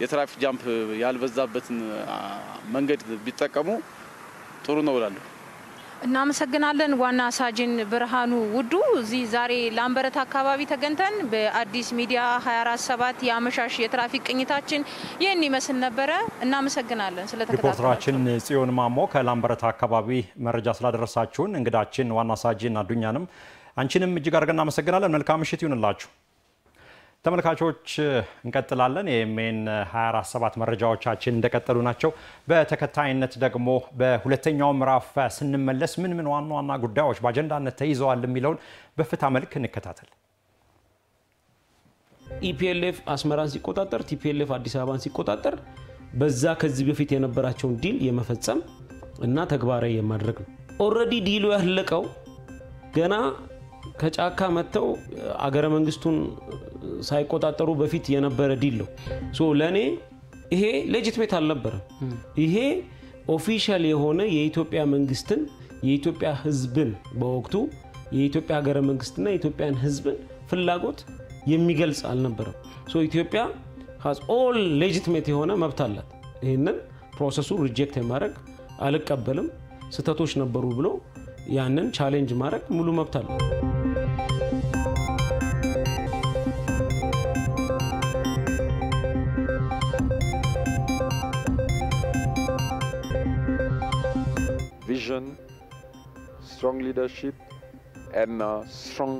የትራፊክ ጃምፕ ያልበዛበትን መንገድ ቢጠቀሙ ጥሩ ነው እላለሁ። እናመሰግናለን። ዋና ሳጅን ብርሃኑ ውዱ እዚህ ዛሬ ላምበረት አካባቢ ተገኝተን በአዲስ ሚዲያ 24/7 የአመሻሽ የትራፊክ ቅኝታችን ይህን ይመስል ነበረ። እናመሰግናለን ስለተከታተላችሁ። ሪፖርተራችን ጽዮን ማሞ ከላምበረት አካባቢ መረጃ ስላደረሳችሁን እንግዳችን ዋና ሳጅን አዱኛንም አንቺንም እጅግ አድርገን እናመሰግናለን። መልካም ምሽት ይሁንላችሁ። ተመልካቾች እንቀጥላለን። የኤምኤን 24/7 መረጃዎቻችን እንደቀጠሉ ናቸው። በተከታይነት ደግሞ በሁለተኛው ምዕራፍ ስንመለስ ምን ዋና ጉዳዮች በአጀንዳነት ተይዘዋል የሚለውን በፍታ መልክ እንከታተል። ኢፒኤልኤፍ አስመራን ሲቆጣጠር ቲፒኤልኤፍ አዲስ አበባን ሲቆጣጠር በዛ ከዚህ በፊት የነበራቸውን ዲል የመፈጸም እና ተግባራዊ የማድረግ ነው። ኦሬዲ ዲሉ ያለቀው ገና ከጫካ መተው አገረ መንግስቱን ሳይቆጣጠሩ በፊት የነበረ ዲል ነው። ሶ ለኔ ይሄ ሌጂቲሜት አልነበረም። ይሄ ኦፊሻል የሆነ የኢትዮጵያ መንግስትን የኢትዮጵያ ህዝብን በወቅቱ የኢትዮጵያ ሀገረ መንግስትና የኢትዮጵያን ህዝብን ፍላጎት የሚገልጽ አልነበረም። ሶ ኢትዮጵያ has all legitimate የሆነ መብት አላት። ይሄንን ፕሮሰሱ ሪጀክት የማድረግ አልቀበልም ስተቶች ነበሩ ብሎ ያንን ቻሌንጅ ማድረግ ሙሉ መብት አለው። Vision, strong leadership and strong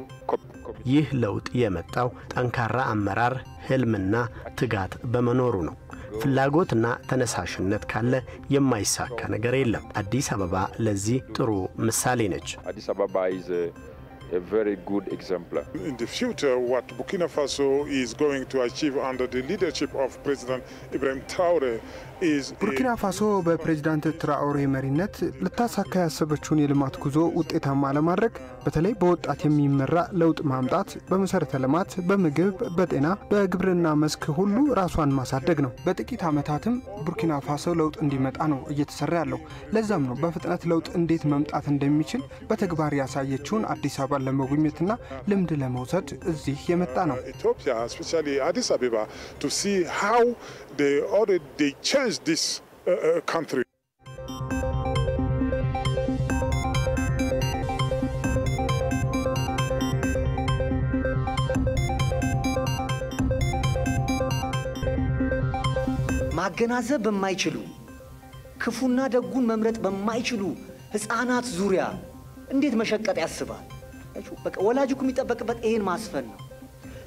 ይህ ለውጥ የመጣው ጠንካራ አመራር ህልምና ትጋት በመኖሩ ነው። ፍላጎትና ተነሳሽነት ካለ የማይሳካ ነገር የለም። አዲስ አበባ ለዚህ ጥሩ ምሳሌ ነች። Addis Ababa is a very good exemplar. In the future, what Burkina Faso is going to achieve under the leadership of President Ibrahim Traoré is ቡርኪና ፋሶ በፕሬዝዳንት ትራኦሬ መሪነት ለታሳካ ያሰበችውን የልማት ጉዞ ውጤታማ ለማድረግ በተለይ በወጣት የሚመራ ለውጥ ማምጣት በመሰረተ ልማት፣ በምግብ፣ በጤና፣ በግብርና መስክ ሁሉ ራሷን ማሳደግ ነው። በጥቂት ዓመታትም ቡርኪና ፋሶ ለውጥ እንዲመጣ ነው እየተሰራ ያለው። ለዛም ነው በፍጥነት ለውጥ እንዴት መምጣት እንደሚችል በተግባር ያሳየችውን አዲስ አበባን ለመጎብኘትና ልምድ ለመውሰድ እዚህ የመጣ ነው። Ethiopia, especially Addis Ababa, to see how they changed this country. ማገናዘብ በማይችሉ ክፉና ደጉን መምረጥ በማይችሉ ህፃናት ዙሪያ እንዴት መሸቀጥ ያስባል? በቃ ወላጅ እኮ የሚጠበቅበት ይሄን ማስፈን ነው።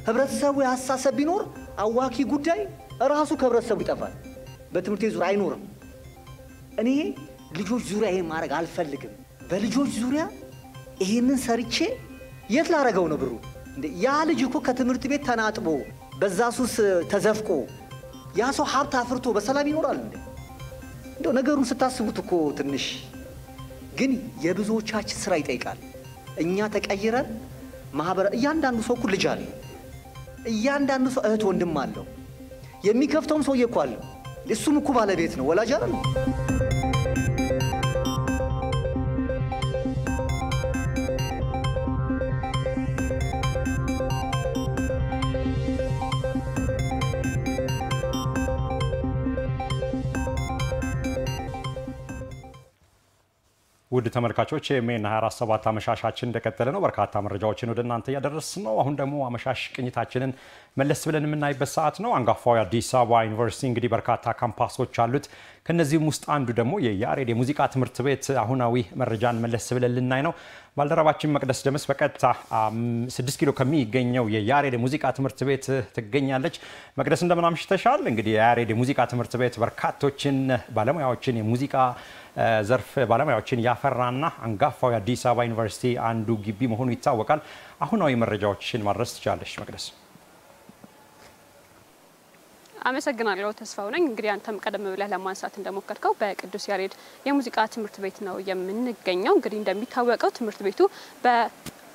ህብረተሰቡ ያሳሰብ ቢኖር አዋኪ ጉዳይ ራሱ ከህብረተሰቡ ይጠፋል። በትምህርት ዙሪያ አይኖርም። እኔ ልጆች ዙሪያ ይሄን ማድረግ አልፈልግም። በልጆች ዙሪያ ይሄንን ሰርቼ የት ላረገው ነው ብሩ? ያ ልጅ እኮ ከትምህርት ቤት ተናጥቦ በዛ ሱስ ተዘፍቆ ያ ሰው ሀብት አፍርቶ በሰላም ይኖራል እንዴ? እንደው ነገሩን ስታስቡት እኮ ትንሽ ግን የብዙዎቻችን ስራ ይጠይቃል። እኛ ተቀይረን ማህበረ እያንዳንዱ ሰው እኮ ልጅ አለ። እያንዳንዱ ሰው እህት ወንድም አለው። የሚከፍተውም ሰው ይኳል እሱም እኮ ባለቤት ነው፣ ወላጅ አይደል? ውድ ተመልካቾች የኤምኤን 24/7 አመሻሻችን እንደቀጠለ ነው። በርካታ መረጃዎችን ወደ እናንተ ያደረስን ነው። አሁን ደግሞ አመሻሽ ቅኝታችንን መለስ ብለን የምናይበት ሰዓት ነው። አንጋፋው የአዲስ አበባ ዩኒቨርሲቲ እንግዲህ በርካታ ካምፓሶች አሉት። ከነዚህም ውስጥ አንዱ ደግሞ የያሬድ የሙዚቃ ትምህርት ቤት አሁናዊ መረጃን መለስ ብለን ልናይ ነው። ባልደረባችን መቅደስ ደምስ በቀጥታ 6 ኪሎ ከሚገኘው የያሬድ የሙዚቃ ትምህርት ቤት ትገኛለች። መቅደስ እንደምን አምሽተሻል? እንግዲህ የያሬድ የሙዚቃ ትምህርት ቤት በርካቶችን ባለሙያዎችን የሙዚቃ ዘርፍ ባለሙያዎችን ያፈራና አንጋፋው የአዲስ አበባ ዩኒቨርሲቲ አንዱ ግቢ መሆኑ ይታወቃል። አሁናዊ መረጃዎችን ማድረስ ትችላለሽ መቅደስ? አመሰግናለሁ ተስፋው ነኝ እንግዲህ አንተም ቀደም ብለህ ለማንሳት እንደሞከርከው በቅዱስ ያሬድ የሙዚቃ ትምህርት ቤት ነው የምንገኘው እንግዲህ እንደሚታወቀው ትምህርት ቤቱ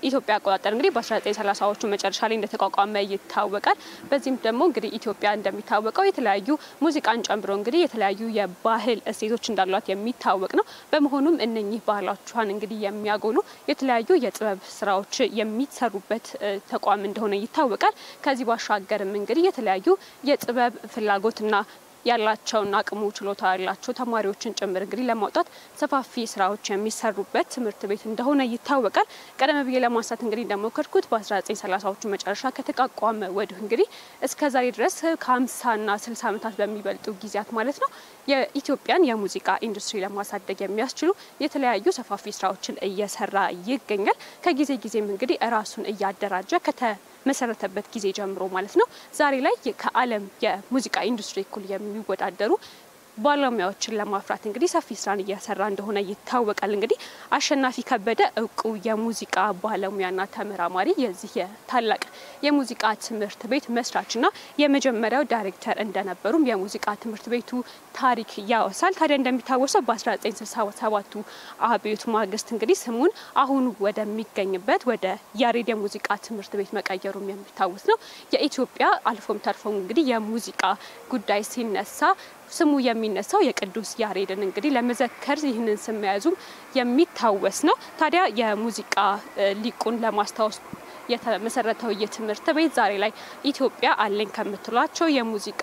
ኢትዮጵያ አቆጣጠር እንግዲህ በ1930ዎቹ መጨረሻ ላይ እንደተቋቋመ ይታወቃል በዚህም ደግሞ እንግዲህ ኢትዮጵያ እንደሚታወቀው የተለያዩ ሙዚቃን ጨምሮ እንግዲህ የተለያዩ የባህል እሴቶች እንዳሏት የሚታወቅ ነው በመሆኑም እነኚህ ባህሎቿን እንግዲህ የሚያጎሉ የተለያዩ የጥበብ ስራዎች የሚሰሩበት ተቋም እንደሆነ ይታወቃል ከዚህ ባሻገርም እንግዲህ የተለያዩ የጥበብ ፍላጎትና ያላቸውና አቅሙ ችሎታ ያላቸው ተማሪዎችን ጭምር እንግዲህ ለማውጣት ሰፋፊ ስራዎች የሚሰሩበት ትምህርት ቤት እንደሆነ ይታወቃል ቀደም ብዬ ለማንሳት እንግዲህ እንደሞከርኩት በ1930ዎቹ መጨረሻ ከተቋቋመ ወዲህ እንግዲህ እስከ ዛሬ ድረስ ከ50 እና 60 ዓመታት በሚበልጡ ጊዜያት ማለት ነው የኢትዮጵያን የሙዚቃ ኢንዱስትሪ ለማሳደግ የሚያስችሉ የተለያዩ ሰፋፊ ስራዎችን እየሰራ ይገኛል ከጊዜ ጊዜም እንግዲህ ራሱን እያደራጀ መሰረተበት ጊዜ ጀምሮ ማለት ነው ዛሬ ላይ ከዓለም የሙዚቃ ኢንዱስትሪ እኩል የሚወዳደሩ ባለሙያዎችን ለማፍራት እንግዲህ ሰፊ ስራን እየሰራ እንደሆነ ይታወቃል እንግዲህ አሸናፊ ከበደ እውቁ የሙዚቃ ባለሙያና ተመራማሪ የዚህ የታላቅ የሙዚቃ ትምህርት ቤት መስራችና የመጀመሪያው ዳይሬክተር እንደነበሩም የሙዚቃ ትምህርት ቤቱ ታሪክ ያወሳል ታዲያ እንደሚታወሰው በ1967 አብዮት ማግስት እንግዲህ ስሙን አሁን ወደሚገኝበት ወደ ያሬድ የሙዚቃ ትምህርት ቤት መቀየሩም የሚታወስ ነው የኢትዮጵያ አልፎም ተርፎም እንግዲህ የሙዚቃ ጉዳይ ሲነሳ ስሙ የሚነሳው የቅዱስ ያሬድን እንግዲህ ለመዘከር ይህንን ስም ያዙም የሚታወስ ነው ታዲያ የሙዚቃ ሊቁን ለማስታወስ የተመሰረተው የትምህርት ቤት ዛሬ ላይ ኢትዮጵያ አለኝ ከምትሏቸው የሙዚቃ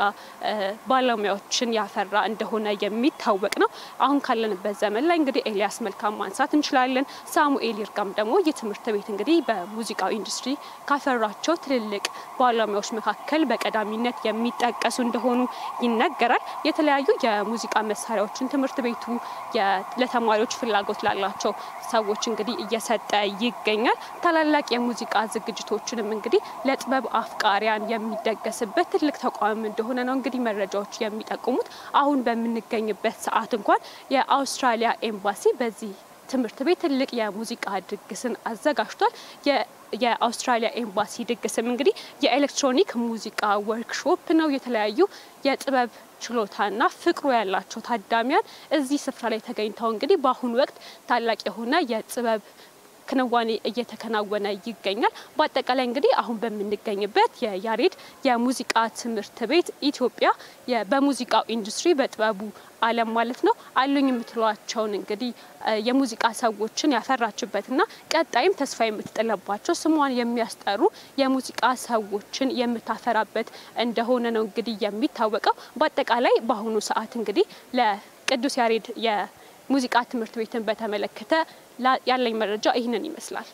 ባለሙያዎችን ያፈራ እንደሆነ የሚታወቅ ነው አሁን ካለንበት ዘመን ላይ እንግዲህ ኤልያስ መልካም ማንሳት እንችላለን ሳሙኤል ይርጋም ደግሞ የትምህርት ቤት እንግዲህ በሙዚቃው ኢንዱስትሪ ካፈራቸው ትልልቅ ባለሙያዎች መካከል በቀዳሚነት የሚጠቀሱ እንደሆኑ ይነገራል የተለያዩ የሙዚቃ መሳሪያዎችን ትምህርት ቤቱ ለተማሪዎች ፍላጎት ላላቸው ሰዎች እንግዲህ እየሰጠ ይገኛል ታላላቅ የሙዚቃ ዝግጅቶችንም እንግዲህ ለጥበብ አፍቃሪያን የሚደገስበት ትልቅ ተቋም እንደሆነ ነው እንግዲህ መረጃዎች የሚጠቁሙት አሁን በመንገኝበት ሰዓት እንኳን የአውስትራሊያ ኤምባሲ በዚህ ትምህርት ቤት ትልቅ የሙዚቃ ድግስን አዘጋጅቷል የአውስትራሊያ ኤምባሲ ድግስም እንግዲህ የኤሌክትሮኒክ ሙዚቃ ወርክሾፕ ነው የተለያዩ የጥበብ ችሎታና ፍቅሩ ያላቸው ታዳሚያን እዚህ ስፍራ ላይ ተገኝተው እንግዲህ በአሁን ወቅት ታላቅ የሆነ የጥበብ ክንዋኔ እየተከናወነ ይገኛል በአጠቃላይ እንግዲህ አሁን በመንገኝበት የያሬድ የሙዚቃ ትምህርት ቤት ኢትዮጵያ በሙዚቃው ኢንዱስትሪ በጥበቡ ዓለም ማለት ነው አሉኝ የምትሏቸው እንግዲህ የሙዚቃ ሰዎችን ያፈራችበትና ቀጣይም ተስፋ የምትጥለባቸው ስሟን የሚያስጠሩ የሙዚቃ ሰዎችን የምታፈራበት እንደሆነ ነው እንግዲህ የሚታወቀው በአጠቃላይ በአሁኑ ሰዓት እንግዲህ ለቅዱስ ያሬድ የሙዚቃ ትምህርት ቤትን በተመለከተ ያለኝ መረጃ ይሄንን ይመስላል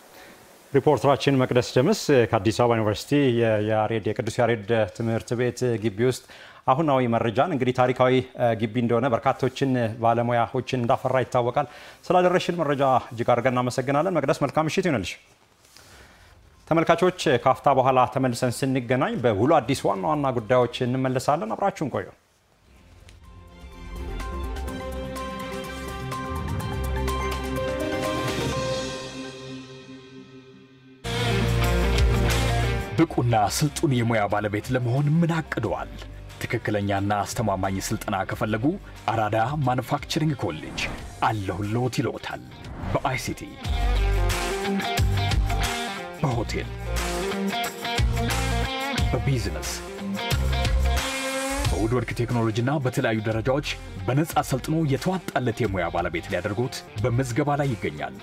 ሪፖርተራችን መቅደስ ደምስ ከአዲስ አበባ ዩኒቨርሲቲ የቅዱስ ያሬድ ትምህርት ቤት ግቢ ውስጥ አሁናዊ መረጃን እንግዲህ ታሪካዊ ግቢ እንደሆነ በርካቶችን ባለሙያዎችን እንዳፈራ ይታወቃል ስላደረሽን መረጃ እጅግ አድርገን እናመሰግናለን መቅደስ መልካም ምሽት ይሁንልሽ ተመልካቾች ካፍታ በኋላ ተመልሰን ስንገናኝ በውሎ አዲስ ዋና ዋና ጉዳዮች እንመለሳለን አብራችሁን ቆዩ ብቁና ስልጡን የሙያ ባለቤት ለመሆን ምን አቅደዋል? ትክክለኛና አስተማማኝ ስልጠና ከፈለጉ አራዳ ማኑፋክቸሪንግ ኮሌጅ አለሁልዎት ይሎታል። በአይሲቲ፣ በሆቴል፣ በቢዝነስ፣ በውድወርክ ቴክኖሎጂና በተለያዩ ደረጃዎች በነጻ ሰልጥኖ የተዋጣለት የሙያ ባለቤት ሊያደርጉት በመዝገባ ላይ ይገኛል።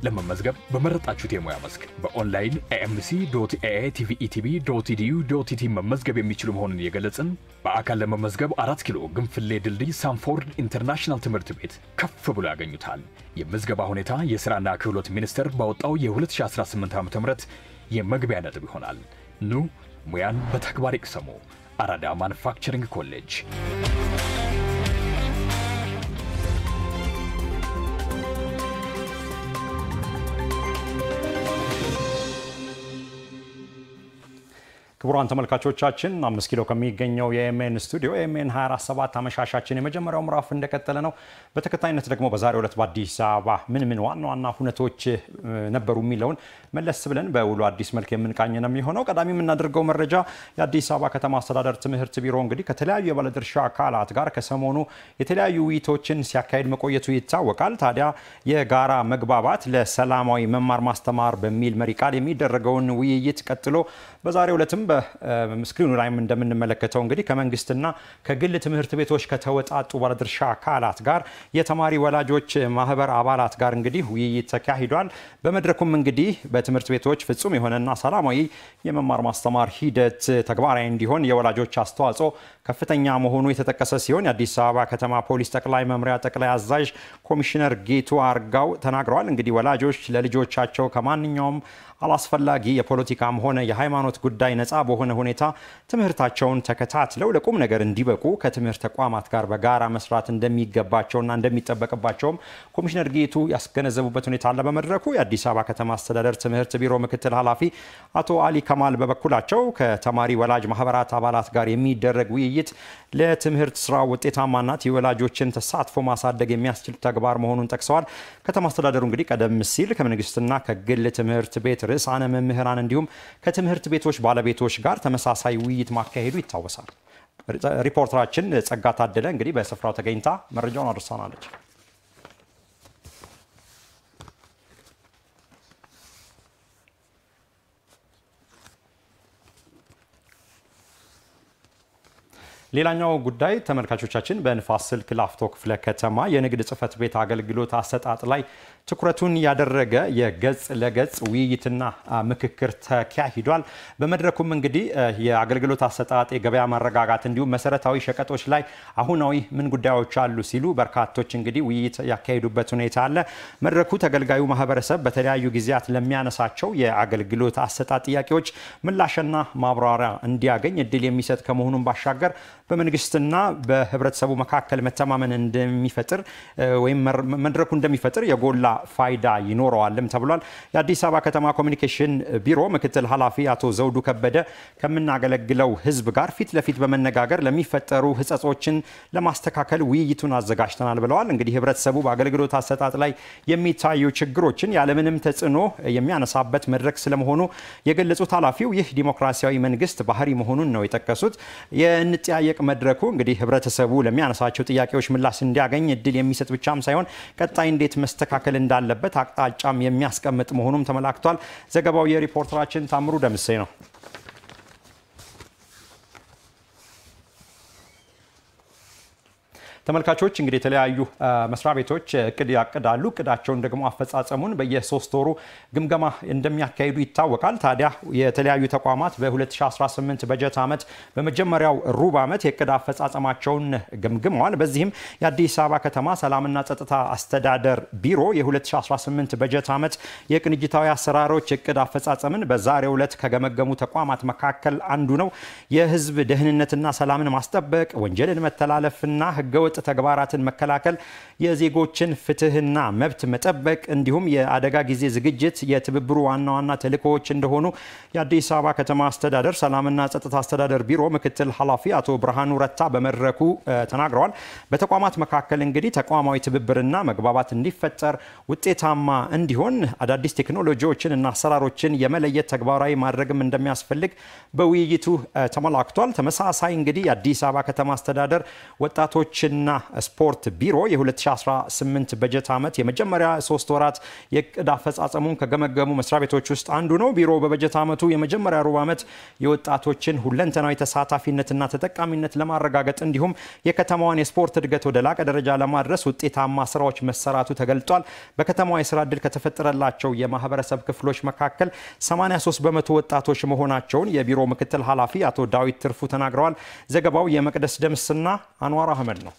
ለመመዝገብ በመረጣችሁት የሙያ መስክ በኦንላይን amc.atvetv.edu.tt መመዝገብ የሚችሉ መሆኑን እየገለጽን በአካል ለመመዝገብ 4 ኪሎ ግንፍሌ ድልድይ ሳንፎርድ ኢንተርናሽናል ትምህርት ቤት ከፍ ብሎ ያገኙታል። የምዝገባ ሁኔታ የሥራና ክህሎት ሚኒስቴር ባወጣው የ2018 ዓ.ም የመግቢያ ነጥብ ይሆናል። ኑ ሙያን በተግባር ይቅሰሙ። አራዳ ማኑፋክቸሪንግ ኮሌጅ ክቡራን ተመልካቾቻችን 5 ኪሎ ከሚገኘው የኤምኤን ስቱዲዮ ኤምኤን 24/7 አመሻሻችን የመጀመሪያው ምዕራፍ እንደቀጠለ ነው። በተከታይነት ደግሞ በዛሬው ዕለት በአዲስ አበባ ምን ዋና ሁነቶች ነበሩ የሚለውን መለስ ብለን በውሎ አዲስ መልክ የምንቃኝ ነው የሚሆነው። ቀዳሚ የምናደርገው መረጃ የአዲስ አበባ ከተማ አስተዳደር ትምህርት ቢሮ እንግዲህ ከተለያዩ የባለድርሻ አካላት ጋር ከሰሞኑ የተለያዩ ውይይቶችን ሲያካሂድ መቆየቱ ይታወቃል። ታዲያ የጋራ መግባባት ለሰላማዊ መማር ማስተማር በሚል መሪ ቃል የሚደረገውን ውይይት ቀጥሎ በዛሬው ዕለትም በስክሪኑ ላይም እንደምንመለከተው እንግዲህ ከመንግስትና ከግል ትምህርት ቤቶች ከተወጣጡ ባለድርሻ አካላት ጋር የተማሪ ወላጆች ማህበር አባላት ጋር እንግዲህ ውይይት ተካሂዷል። በመድረኩም እንግዲህ በትምህርት ቤቶች ፍጹም የሆነና ሰላማዊ የመማር ማስተማር ሂደት ተግባራዊ እንዲሆን የወላጆች አስተዋጽኦ ከፍተኛ መሆኑ የተጠቀሰ ሲሆን የአዲስ አበባ ከተማ ፖሊስ ጠቅላይ መምሪያ ጠቅላይ አዛዥ ኮሚሽነር ጌቱ አርጋው ተናግረዋል። እንግዲህ ወላጆች ለልጆቻቸው ከማንኛውም አላስፈላጊ የፖለቲካም ሆነ የሃይማኖት ጉዳይ ነፃ በሆነ ሁኔታ ትምህርታቸውን ተከታትለው ለቁም ነገር እንዲበቁ ከትምህርት ተቋማት ጋር በጋራ መስራት እንደሚገባቸውና እንደሚጠበቅባቸውም ኮሚሽነር ጌቱ ያስገነዘቡበት ሁኔታ አለ። በመድረኩ የአዲስ አበባ ከተማ አስተዳደር ትምህርት ቢሮ ምክትል ኃላፊ አቶ አሊ ከማል በበኩላቸው ከተማሪ ወላጅ ማህበራት አባላት ጋር የሚደረግ ውይይት ለትምህርት ስራ ውጤታማነት የወላጆችን ተሳትፎ ማሳደግ የሚያስችል ተግባር መሆኑን ጠቅሰዋል። ከተማ አስተዳደሩ እንግዲህ ቀደም ሲል ከመንግስትና ከግል ትምህርት ቤት ርዕሳነ መምህራን እንዲሁም ከትምህርት ቤቶች ባለቤቶች ጋር ተመሳሳይ ውይይት ማካሄዱ ይታወሳል። ሪፖርተራችን ጸጋ ታደለ እንግዲህ በስፍራው ተገኝታ መረጃውን አድርሳናለች። ሌላኛው ጉዳይ ተመልካቾቻችን በንፋስ ስልክ ላፍቶ ክፍለ ከተማ የንግድ ጽሕፈት ቤት አገልግሎት አሰጣጥ ላይ ትኩረቱን ያደረገ የገጽ ለገጽ ውይይትና ምክክር ተካሂዷል። በመድረኩም እንግዲህ የአገልግሎት አሰጣጥ፣ የገበያ ማረጋጋት እንዲሁም መሰረታዊ ሸቀጦች ላይ አሁናዊ ምን ጉዳዮች አሉ ሲሉ በርካቶች እንግዲህ ውይይት ያካሄዱበት ሁኔታ አለ። መድረኩ ተገልጋዩ ማህበረሰብ በተለያዩ ጊዜያት ለሚያነሳቸው የአገልግሎት አሰጣጥ ጥያቄዎች ምላሽና ማብራሪያ እንዲያገኝ እድል የሚሰጥ ከመሆኑም ባሻገር በመንግስትና በህብረተሰቡ መካከል መተማመን እንደሚፈጥር ወይም መድረኩ እንደሚፈጥር የጎላ ፋይዳ ይኖረዋልም ተብሏል። የአዲስ አበባ ከተማ ኮሚኒኬሽን ቢሮ ምክትል ኃላፊ አቶ ዘውዱ ከበደ ከምናገለግለው ህዝብ ጋር ፊት ለፊት በመነጋገር ለሚፈጠሩ ህጸጾችን ለማስተካከል ውይይቱን አዘጋጅተናል ብለዋል። እንግዲህ ህብረተሰቡ በአገልግሎት አሰጣጥ ላይ የሚታዩ ችግሮችን ያለምንም ተጽዕኖ የሚያነሳበት መድረክ ስለመሆኑ የገለጹት ኃላፊው ይህ ዲሞክራሲያዊ መንግስት ባህሪ መሆኑን ነው የጠቀሱት። የንጥያየቅ መድረኩ እንግዲህ ህብረተሰቡ ለሚያነሳቸው ጥያቄዎች ምላሽ እንዲያገኝ እድል የሚሰጥ ብቻም ሳይሆን ቀጣይ እንዴት መስተካከል እንዳለበት አቅጣጫም የሚያስቀምጥ መሆኑም ተመላክቷል። ዘገባው የሪፖርተራችን ታምሩ ደምሴ ነው። ተመልካቾች እንግዲህ የተለያዩ መስሪያ ቤቶች እቅድ ያቅዳሉ። እቅዳቸውን ደግሞ አፈጻጸሙን በየ3 ወሩ ግምገማ እንደሚያካሂዱ ይታወቃል። ታዲያ የተለያዩ ተቋማት በ2018 በጀት ዓመት በመጀመሪያው ሩብ ዓመት የእቅድ አፈጻጸማቸውን ገምግመዋል። በዚህም የአዲስ አበባ ከተማ ሰላምና ጸጥታ አስተዳደር ቢሮ የ2018 በጀት ዓመት የቅንጅታዊ አሰራሮች እቅድ አፈጻጸምን በዛሬው ዕለት ከገመገሙ ተቋማት መካከል አንዱ ነው። የህዝብ ደህንነትና ሰላምን ማስጠበቅ፣ ወንጀልን መተላለፍና ህገወጥ ተግባራትን መከላከል፣ የዜጎችን ፍትህና መብት መጠበቅ እንዲሁም የአደጋ ጊዜ ዝግጅት የትብብሩ ዋና ተልእኮዎች እንደሆኑ የአዲስ አበባ ከተማ አስተዳደር ሰላምና ጸጥታ አስተዳደር ቢሮ ምክትል ኃላፊ አቶ ብርሃኑ ረታ በመድረኩ ተናግረዋል። በተቋማት መካከል እንግዲህ ተቋማዊ ትብብርና መግባባት እንዲፈጠር ውጤታማ እንዲሆን አዳዲስ ቴክኖሎጂዎችን እና አሰራሮችን የመለየት ተግባራዊ ማድረግም እንደሚያስፈልግ በውይይቱ ተመላክቷል። ተመሳሳይ እንግዲህ የአዲስ አበባ ከተማ አስተዳደር ወጣቶችና ስፖርት ቢሮ የ2018 በጀት ዓመት የመጀመሪያ 3 ወራት የእቅድ አፈጻጸሙን ከገመገሙ መስሪያ ቤቶች ውስጥ አንዱ ነው። ቢሮ በበጀት ዓመቱ የመጀመሪያ ሩብ ዓመት የወጣቶችን ሁለንተናዊ ተሳታፊነትና ተጠቃሚነት ለማረጋገጥ እንዲሁም የከተማዋን የስፖርት እድገት ወደ ላቀ ደረጃ ለማድረስ ውጤታማ ስራዎች መሰራቱ ተገልጧል። በከተማዋ የስራ ዕድል ከተፈጠረላቸው የማህበረሰብ ክፍሎች መካከል 83 በመቶ ወጣቶች መሆናቸውን የቢሮ ምክትል ኃላፊ አቶ ዳዊት ትርፉ ተናግረዋል። ዘገባው የመቅደስ ደምስና አንዋር አህመድ ነው።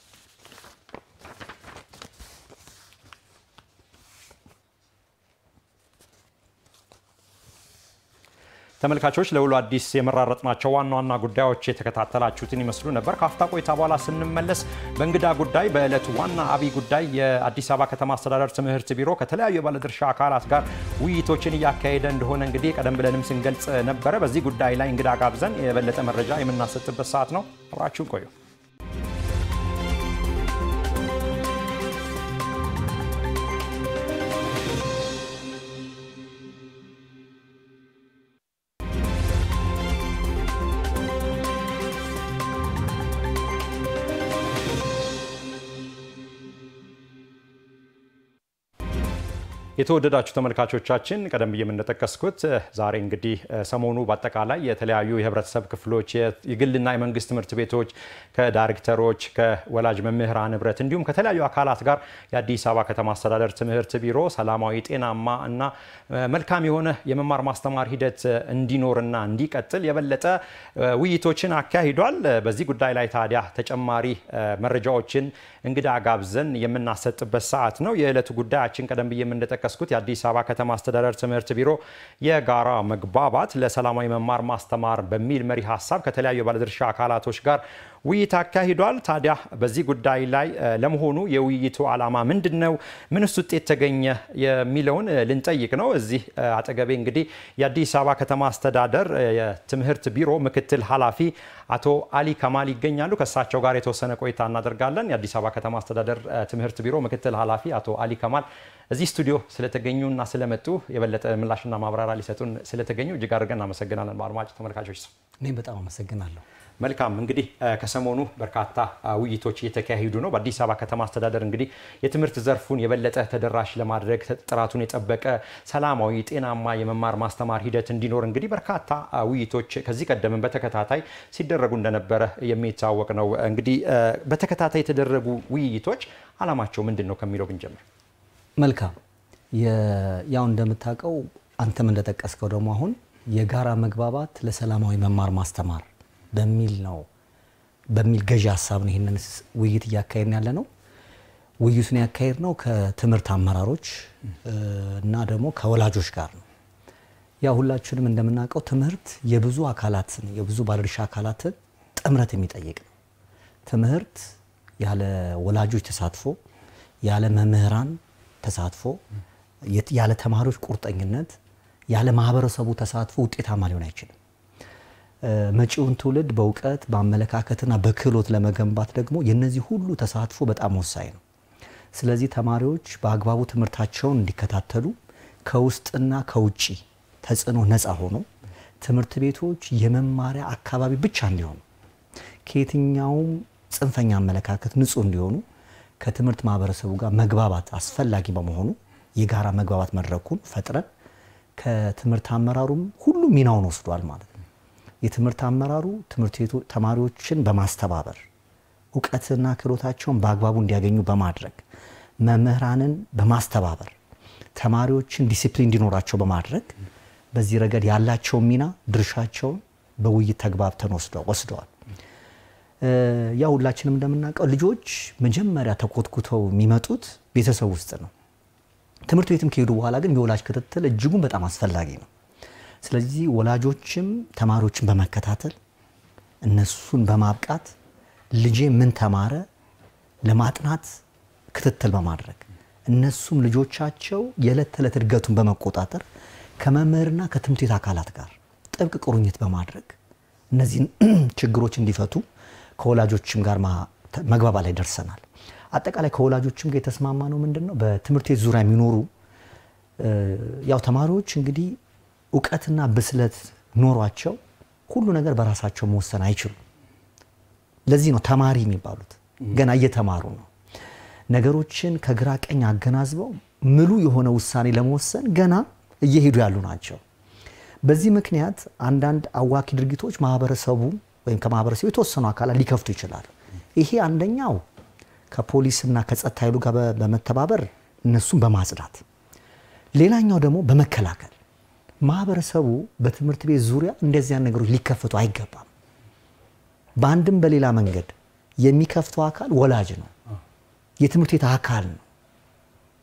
ተመልካቾች ለውሎ አዲስ የመራረጥናቸው ዋና ጉዳዮች የተከታተላችሁትን ይመስሉ ነበር። ካፍታ ቆይታ በኋላ ስንመለስ በእንግዳ ጉዳይ በእለቱ ዋና አብይ ጉዳይ የአዲስ አበባ ከተማ አስተዳደር ትምህርት ቢሮ ከተለያዩ የባለድርሻ አካላት ጋር ውይይቶችን እያካሄደ እንደሆነ እንግዲህ ቀደም ብለንም ስንገልጽ ነበረ። በዚህ ጉዳይ ላይ እንግዳ ጋብዘን የበለጠ መረጃ የምናሰጥበት ሰዓት ነው። አብራችሁን ቆዩ። የተወደዳችሁ ተመልካቾቻችን ቀደም ብዬ እንደተጠቀስኩት ዛሬ እንግዲህ ሰሞኑ በአጠቃላይ የተለያዩ የህብረተሰብ ክፍሎች የግልና የመንግስት ትምህርት ቤቶች ከዳይሬክተሮች ከወላጅ መምህራን ህብረት እንዲሁም ከተለያዩ አካላት ጋር የአዲስ አበባ ከተማ አስተዳደር ትምህርት ቢሮ ሰላማዊ ጤናማ እና መልካም የሆነ የመማር ማስተማር ሂደት እንዲኖርና እንዲቀጥል የበለጠ ውይይቶችን አካሂዷል። በዚህ ጉዳይ ላይ ታዲያ ተጨማሪ መረጃዎችን እንግዳ ጋብዘን የምናሰጥበት ሰዓት ነው። የዕለቱ ጉዳያችን ቀደም ብዬ እንደተጠቀስኩት የአዲስ አበባ ከተማ አስተዳደር ትምህርት ቢሮ የጋራ መግባባት ለሰላማዊ መማር ማስተማር በሚል መሪ ሐሳብ ከተለያዩ ባለድርሻ አካላቶች ጋር ውይይት አካሂዷል። ታዲያ በዚህ ጉዳይ ላይ ለመሆኑ የውይይቱ ዓላማ ምንድነው? ምንስ ውጤት ተገኘ የሚለውን ልንጠይቅ ነው። እዚህ አጠገቤ እንግዲህ የአዲስ አበባ ከተማ አስተዳደር የትምህርት ቢሮ ምክትል ኃላፊ አቶ አሊ ከማል ይገኛሉ። ከሳቸው ጋር የተወሰነ ቆይታ እናደርጋለን። የአዲስ አበባ ከተማ አስተዳደር ትምህርት ቢሮ ምክትል ኃላፊ አቶ አሊ ከማል እዚህ ስቱዲዮ ስለተገኙና ስለመጡ የበለጠ ምላሽና ማብራሪያ ሊሰጡን ስለተገኙ እጅግ አድርገን እናመሰግናለን። በአድማጭ ተመልካቾች እኔም በጣም አመሰግናለሁ። መልካም እንግዲህ ከሰሞኑ በርካታ ውይይቶች እየተካሄዱ ነው። በአዲስ አበባ ከተማ አስተዳደር እንግዲህ የትምህርት ዘርፉን የበለጠ ተደራሽ ለማድረግ ጥራቱን የጠበቀ ሰላማዊ ጤናማ የመማር ማስተማር ሂደት እንዲኖር እንግዲህ በርካታ ውይይቶች ከዚህ ቀደም በተከታታይ ሲደረጉ እንደነበረ የሚታወቅ ነው። እንግዲህ በተከታታይ የተደረጉ ውይይቶች ዓላማቸው ምንድነው ከሚለው ብንጀምር መልካም። ያው እንደምታውቀው አንተም እንደተጠቀስከው ደግሞ አሁን የጋራ መግባባት ለሰላማዊ መማር ማስተማር በሚል ገዢ ሐሳብ ነው ይሄንን ውይይት እያካሄድን ያለ ነው። ውይይቱን ያካሄድነው ከትምህርት አመራሮች እና ደግሞ ከወላጆች ጋር ነው። ያው ሁላችንም እንደምናውቀው ትምህርት የብዙ አካላትን የብዙ ባለድርሻ አካላትን ጥምረት የሚጠይቅ ነው። ትምህርት ያለ ወላጆች ተሳትፎ ያለ መምህራን ተሳትፎ ያለ ተማሪዎች ቁርጠኝነት ያለ ማህበረሰቡ ተሳትፎ ውጤታማ ሊሆን አይችልም። መጪውን ትውልድ በእውቀት በአመለካከትና በክህሎት ለመገንባት ደግሞ የነዚህ ሁሉ ተሳትፎ በጣም ወሳኝ ነው። ስለዚህ ተማሪዎች በአግባቡ ትምህርታቸውን እንዲከታተሉ ከውስጥና ከውጪ ተጽዕኖ ነፃ ሆኖ ትምህርት ቤቶች የመማሪያ አካባቢ ብቻ እንዲሆኑ ከየትኛውም ጽንፈኛ አመለካከት ንጹህ እንዲሆኑ ከትምህርት ማህበረሰቡ ጋር መግባባት አስፈላጊ በመሆኑ የጋራ መግባባት መድረኩን ፈጥረን ከትምህርት አመራሩም ሁሉ ሚናውን ወስዷል ማለት ነው። የትምህርት አመራሩ ትምህርት ቤቱ ተማሪዎችን በማስተባበር ዕውቀትና ክህሎታቸውን በአግባቡ እንዲያገኙ በማድረግ መምህራንን በማስተባበር ተማሪዎችን ዲሲፕሊን እንዲኖራቸው በማድረግ በዚህ ረገድ ያላቸው ሚና ድርሻቸውን በውይይት ተግባብተን ወስደዋል። ያው ሁላችንም እንደምናውቀው ልጆች መጀመሪያ ተኮትኩተው የሚመጡት ቤተሰብ ውስጥ ነው። ትምህርት ቤትም ከሄዱ በኋላ ግን የወላጅ ክትትል እጅጉን በጣም አስፈላጊ ነው። ስለዚህ ወላጆችም ተማሪዎችን በመከታተል እነሱን በማብቃት ልጄ ምን ተማረ ለማጥናት ክትትል በማድረግ እነሱም ልጆቻቸው የዕለት ተዕለት እድገቱን በመቆጣጠር ከመምህርና ከትምህርት ቤት አካላት ጋር ጥብቅ ቁርኝት በማድረግ እነዚህን ችግሮች እንዲፈቱ ከወላጆችም ጋር መግባባት ላይ ደርሰናል። አጠቃላይ ከወላጆችም ጋር የተስማማ ነው ምንድነው በትምህርት ቤት ዙሪያ የሚኖሩ ያው ተማሪዎች እንግዲህ ዕውቀትና ብስለት ኖሯቸው ሁሉ ነገር በራሳቸው መወሰን አይችሉም። ለዚህ ነው ተማሪ የሚባሉት ገና እየተማሩ ነው። ነገሮችን ከግራ ቀኝ አገናዝበው ሙሉ የሆነ ውሳኔ ለመወሰን ገና እየሄዱ ያሉ ናቸው። በዚህ ምክንያት አንዳንድ አዋኪ ድርጊቶች ማህበረሰቡ ወይም ከማህበረሰቡ የተወሰኑ አካላት ሊከፍቱ ይችላሉ። ይሄ አንደኛው ከፖሊስና ከጸጥታ ኃይሉ ጋር በመተባበር እነሱን በማጽዳት ሌላኛው ደግሞ በመከላከል ማህበረሰቡ በትምህርት ቤት ዙሪያ እንደዚህ አይነት ነገሮች ሊከፈቱ አይገባም። በአንድም በሌላ መንገድ የሚከፍተው አካል ወላጅ ነው፣ የትምህርት ቤት አካል ነው።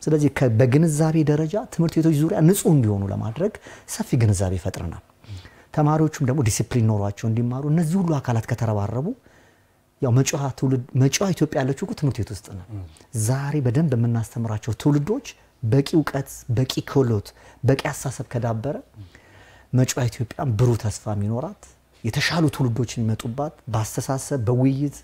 ስለዚህ በግንዛቤ ደረጃ ትምህርት ቤቶች ዙሪያ ንጹህ እንዲሆኑ ለማድረግ ሰፊ ግንዛቤ ፈጥረናል። ተማሪዎቹም ደግሞ ዲሲፕሊን ኖሯቸው እንዲማሩ እነዚህ ሁሉ አካላት ከተረባረቡ ያው መጪዋ ኢትዮጵያ ያለችው እኮ ትምህርት ቤት ውስጥ ነው። ዛሬ በደንብ የምናስተምራቸው ትውልዶች በቂ እውቀት፣ በቂ ክህሎት፣ በቂ አስተሳሰብ ከዳበረ መጪዋ ኢትዮጵያ ብሩህ ተስፋ የሚኖራት የተሻሉ ትውልዶች የሚመጡባት በአስተሳሰብ በውይይት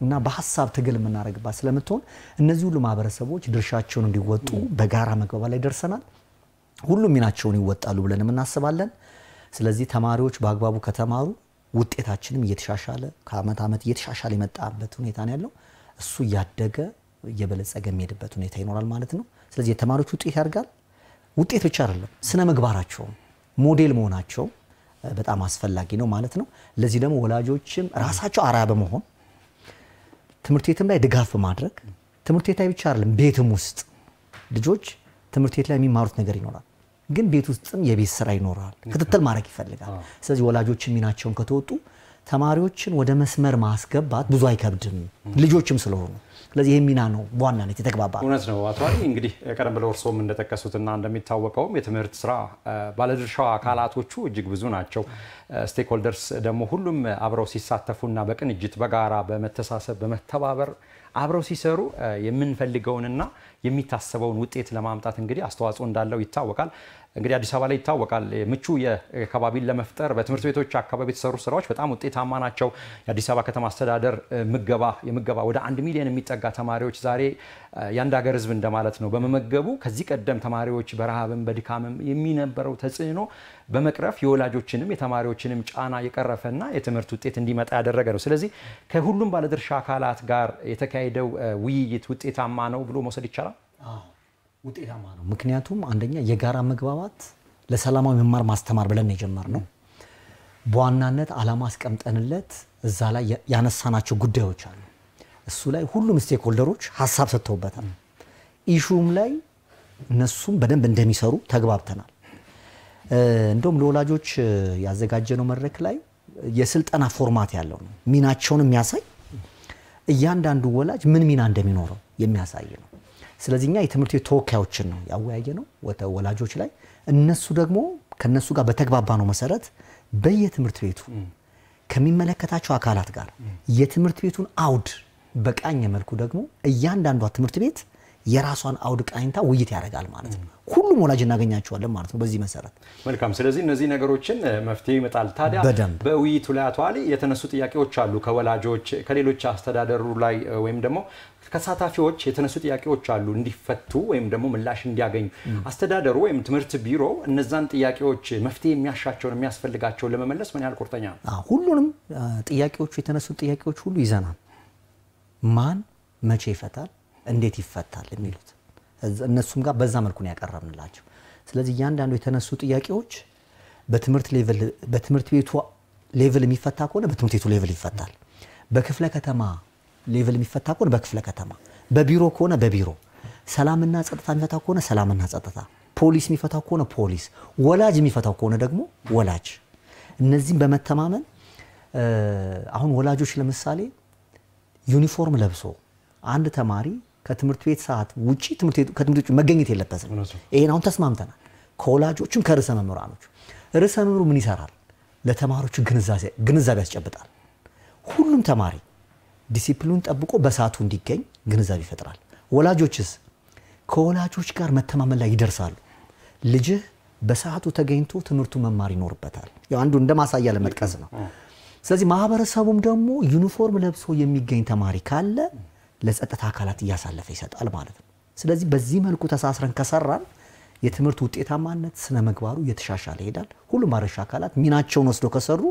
እና በሐሳብ ትግል የምናደርግባት ስለምትሆን እነዚህ ሁሉ ማህበረሰቦች ድርሻቸውን እንዲወጡ በጋራ መግባባት ላይ ደርሰናል። ሁሉም ሚናቸውን ይወጣሉ ብለን እናስባለን። ስለዚህ ተማሪዎች በአግባቡ ከተማሩ ውጤታችንም እየተሻሻለ ከአመት አመት እየተሻሻለ የመጣበት ሁኔታ ነው ያለው። እሱ እያደገ እየበለጸገ የሚሄድበት ሁኔታ ይኖራል ማለት ነው። ስለዚህ የተማሪዎች ውጤት ያድጋል። ውጤት ብቻ አይደለም ስነ ምግባራቸው ሞዴል መሆናቸው በጣም አስፈላጊ ነው ማለት ነው። ለዚህ ደግሞ ወላጆችም ራሳቸው አርአያ በመሆን ትምህርት ቤትም ላይ ድጋፍ ማድረግ ትምህርት ቤት ላይ ብቻ አይደለም ቤትም ውስጥ ልጆች ትምህርት ቤት ላይ የሚማሩት ነገር ይኖራል፣ ግን ቤት ውስጥም የቤት ስራ ይኖራል፣ ክትትል ማድረግ ይፈልጋል። ስለዚህ ወላጆችም ሚናቸውን ከተወጡ ተማሪዎችን ወደ መስመር ማስገባት ብዙ አይከብድም ልጆችም ስለሆኑ። ስለዚህ ይሄ ሚና ነው በዋናነት የተግባባ። እውነት ነው አቶ አሊ። እንግዲህ ቀደም ብለው እርሶም እንደተጠቀሱትና እንደሚታወቀውም የትምህርት ስራ ባለድርሻ አካላቶቹ እጅግ ብዙ ናቸው። ስቴክሆልደርስ ደግሞ ሁሉም አብረው ሲሳተፉና በቅንጅት በጋራ በመተሳሰብ በመተባበር አብረው ሲሰሩ የምንፈልገውንና የሚታሰበውን ውጤት ለማምጣት እንግዲህ አስተዋጽኦ እንዳለው ይታወቃል። እንግዲህ አዲስ አበባ ላይ ይታወቃል ምቹ የአካባቢን ለመፍጠር በትምህርት ቤቶች አካባቢ የተሰሩ ስራዎች በጣም ውጤታማ ናቸው። የአዲስ አበባ ከተማ አስተዳደር የምገባ ወደ 1 ሚሊዮን የሚጠጋ ተማሪዎች ዛሬ የአንድ ሀገር ህዝብ እንደማለት ነው በመመገቡ ከዚህ ቀደም ተማሪዎች በረሃብም በድካምም የሚነበረው ተጽዕኖ በመቅረፍ የወላጆችንም የተማሪዎችንም ጫና የቀረፈና የትምህርት ውጤት እንዲመጣ ያደረገ ነው። ስለዚህ ከሁሉም ባለድርሻ አካላት ጋር የተካሄደው ውይይት ውጤታማ ነው ብሎ መውሰድ ይቻላል። ውጤታማ ነው። ምክንያቱም አንደኛ የጋራ መግባባት ለሰላማዊ መማር ማስተማር ብለን የጀመርነው በዋናነት ዓላማ አስቀምጠንለት እዛ ላይ ያነሳናቸው ጉዳዮች አሉ። እሱ ላይ ሁሉም ስቴክሆልደሮች ሐሳብ ሰጥተውበታል። ኢሹም ላይ እነሱም በደንብ እንደሚሰሩ ተግባብተናል። እንደውም ለወላጆች ያዘጋጀነው መድረክ ላይ የስልጠና ፎርማት ያለው ነው። ሚናቸውን የሚያሳይ እያንዳንዱ ወላጅ ምን ሚና እንደሚኖረው የሚያሳይ ነው። ስለዚህ እኛ የትምህርት ቤት ተወካዮችን ነው ያወያየነው ወላጆች ላይ። እነሱ ደግሞ ከነሱ ጋር በተግባባነው መሰረት በየትምህርት ቤቱ ከሚመለከታቸው አካላት ጋር የትምህርት ቤቱን አውድ በቃኘ መልኩ ደግሞ እያንዳንዷ ትምህርት ቤት የራሷን አውድ ቃኝታ ውይይት ያደርጋል ማለት ነው። ሁሉም ወላጅ እናገኛቸዋለን ማለት ነው በዚህ መሰረት። መልካም። ስለዚህ እነዚህ ነገሮችን መፍትሄ ይመጣል። ታዲያ በውይይቱ ላይ አቶ አሊ የተነሱ ጥያቄዎች አሉ ከወላጆች ከሌሎች አስተዳደሩ ላይ ወይም ደግሞ ከሳታፊዎች የተነሱ ጥያቄዎች አሉ እንዲፈቱ ወይም ደግሞ ምላሽ እንዲያገኙ አስተዳደሩ ወይም ትምህርት ቢሮ እነዛን ጥያቄዎች መፍትሄ የሚያሻቸውን የሚያስፈልጋቸው ለመመለስ ምን ያህል ቁርጠኛ ነው? ሁሉንም ጥያቄዎቹ የተነሱ ጥያቄዎች ሁሉ ይዘናል። ማን መቼ ይፈታል እንዴት ይፈታል የሚሉት እነሱም ጋር በዛ መልኩ ነው ያቀረብንላቸው። ስለዚህ እያንዳንዱ የተነሱ ጥያቄዎች በትምህርት ቤቱ ሌቭል የሚፈታ ከሆነ በትምህርት ቤቱ ሌቭል ይፈታል። በክፍለ ከተማ ሌቭል የሚፈታ ከሆነ በክፍለ ከተማ፣ በቢሮ ከሆነ በቢሮ፣ ሰላምና ጸጥታ የሚፈታ ከሆነ ሰላምና ጸጥታ፣ ፖሊስ የሚፈታው ከሆነ ፖሊስ፣ ወላጅ የሚፈታው ከሆነ ደግሞ ወላጅ። እነዚህም በመተማመን አሁን ወላጆች ለምሳሌ ዩኒፎርም ለብሶ አንድ ተማሪ ከትምህርት ቤት ሰዓት ውጪ ከትምህርት ቤት መገኘት የለበትም። ይሄን አሁን ተስማምተናል ከወላጆችም ከርዕሰ መምህራኖች። ርዕሰ መምህሩ ምን ይሰራል? ለተማሪዎቹ ግንዛቤ ያስጨብጣል። ሁሉም ተማሪ ዲሲፕሊኑን ጠብቆ በሰዓቱ እንዲገኝ ግንዛቤ ይፈጥራል። ወላጆችስ ከወላጆች ጋር መተማመን ላይ ይደርሳሉ። ልጅህ በሰዓቱ ተገኝቶ ትምህርቱ መማር ይኖርበታል። ያው አንዱ እንደማሳያ ለመጥቀስ ነው። ስለዚህ ማህበረሰቡም ደግሞ ዩኒፎርም ለብሶ የሚገኝ ተማሪ ካለ ለጸጥታ አካላት እያሳለፈ ይሰጣል ማለት ነው። ስለዚህ በዚህ መልኩ ተሳስረን ከሰራን የትምህርት ውጤታማነት ስነ ምግባሩ እየተሻሻለ ይሄዳል። ሁሉም ባለድርሻ አካላት ሚናቸውን ወስደው ከሰሩ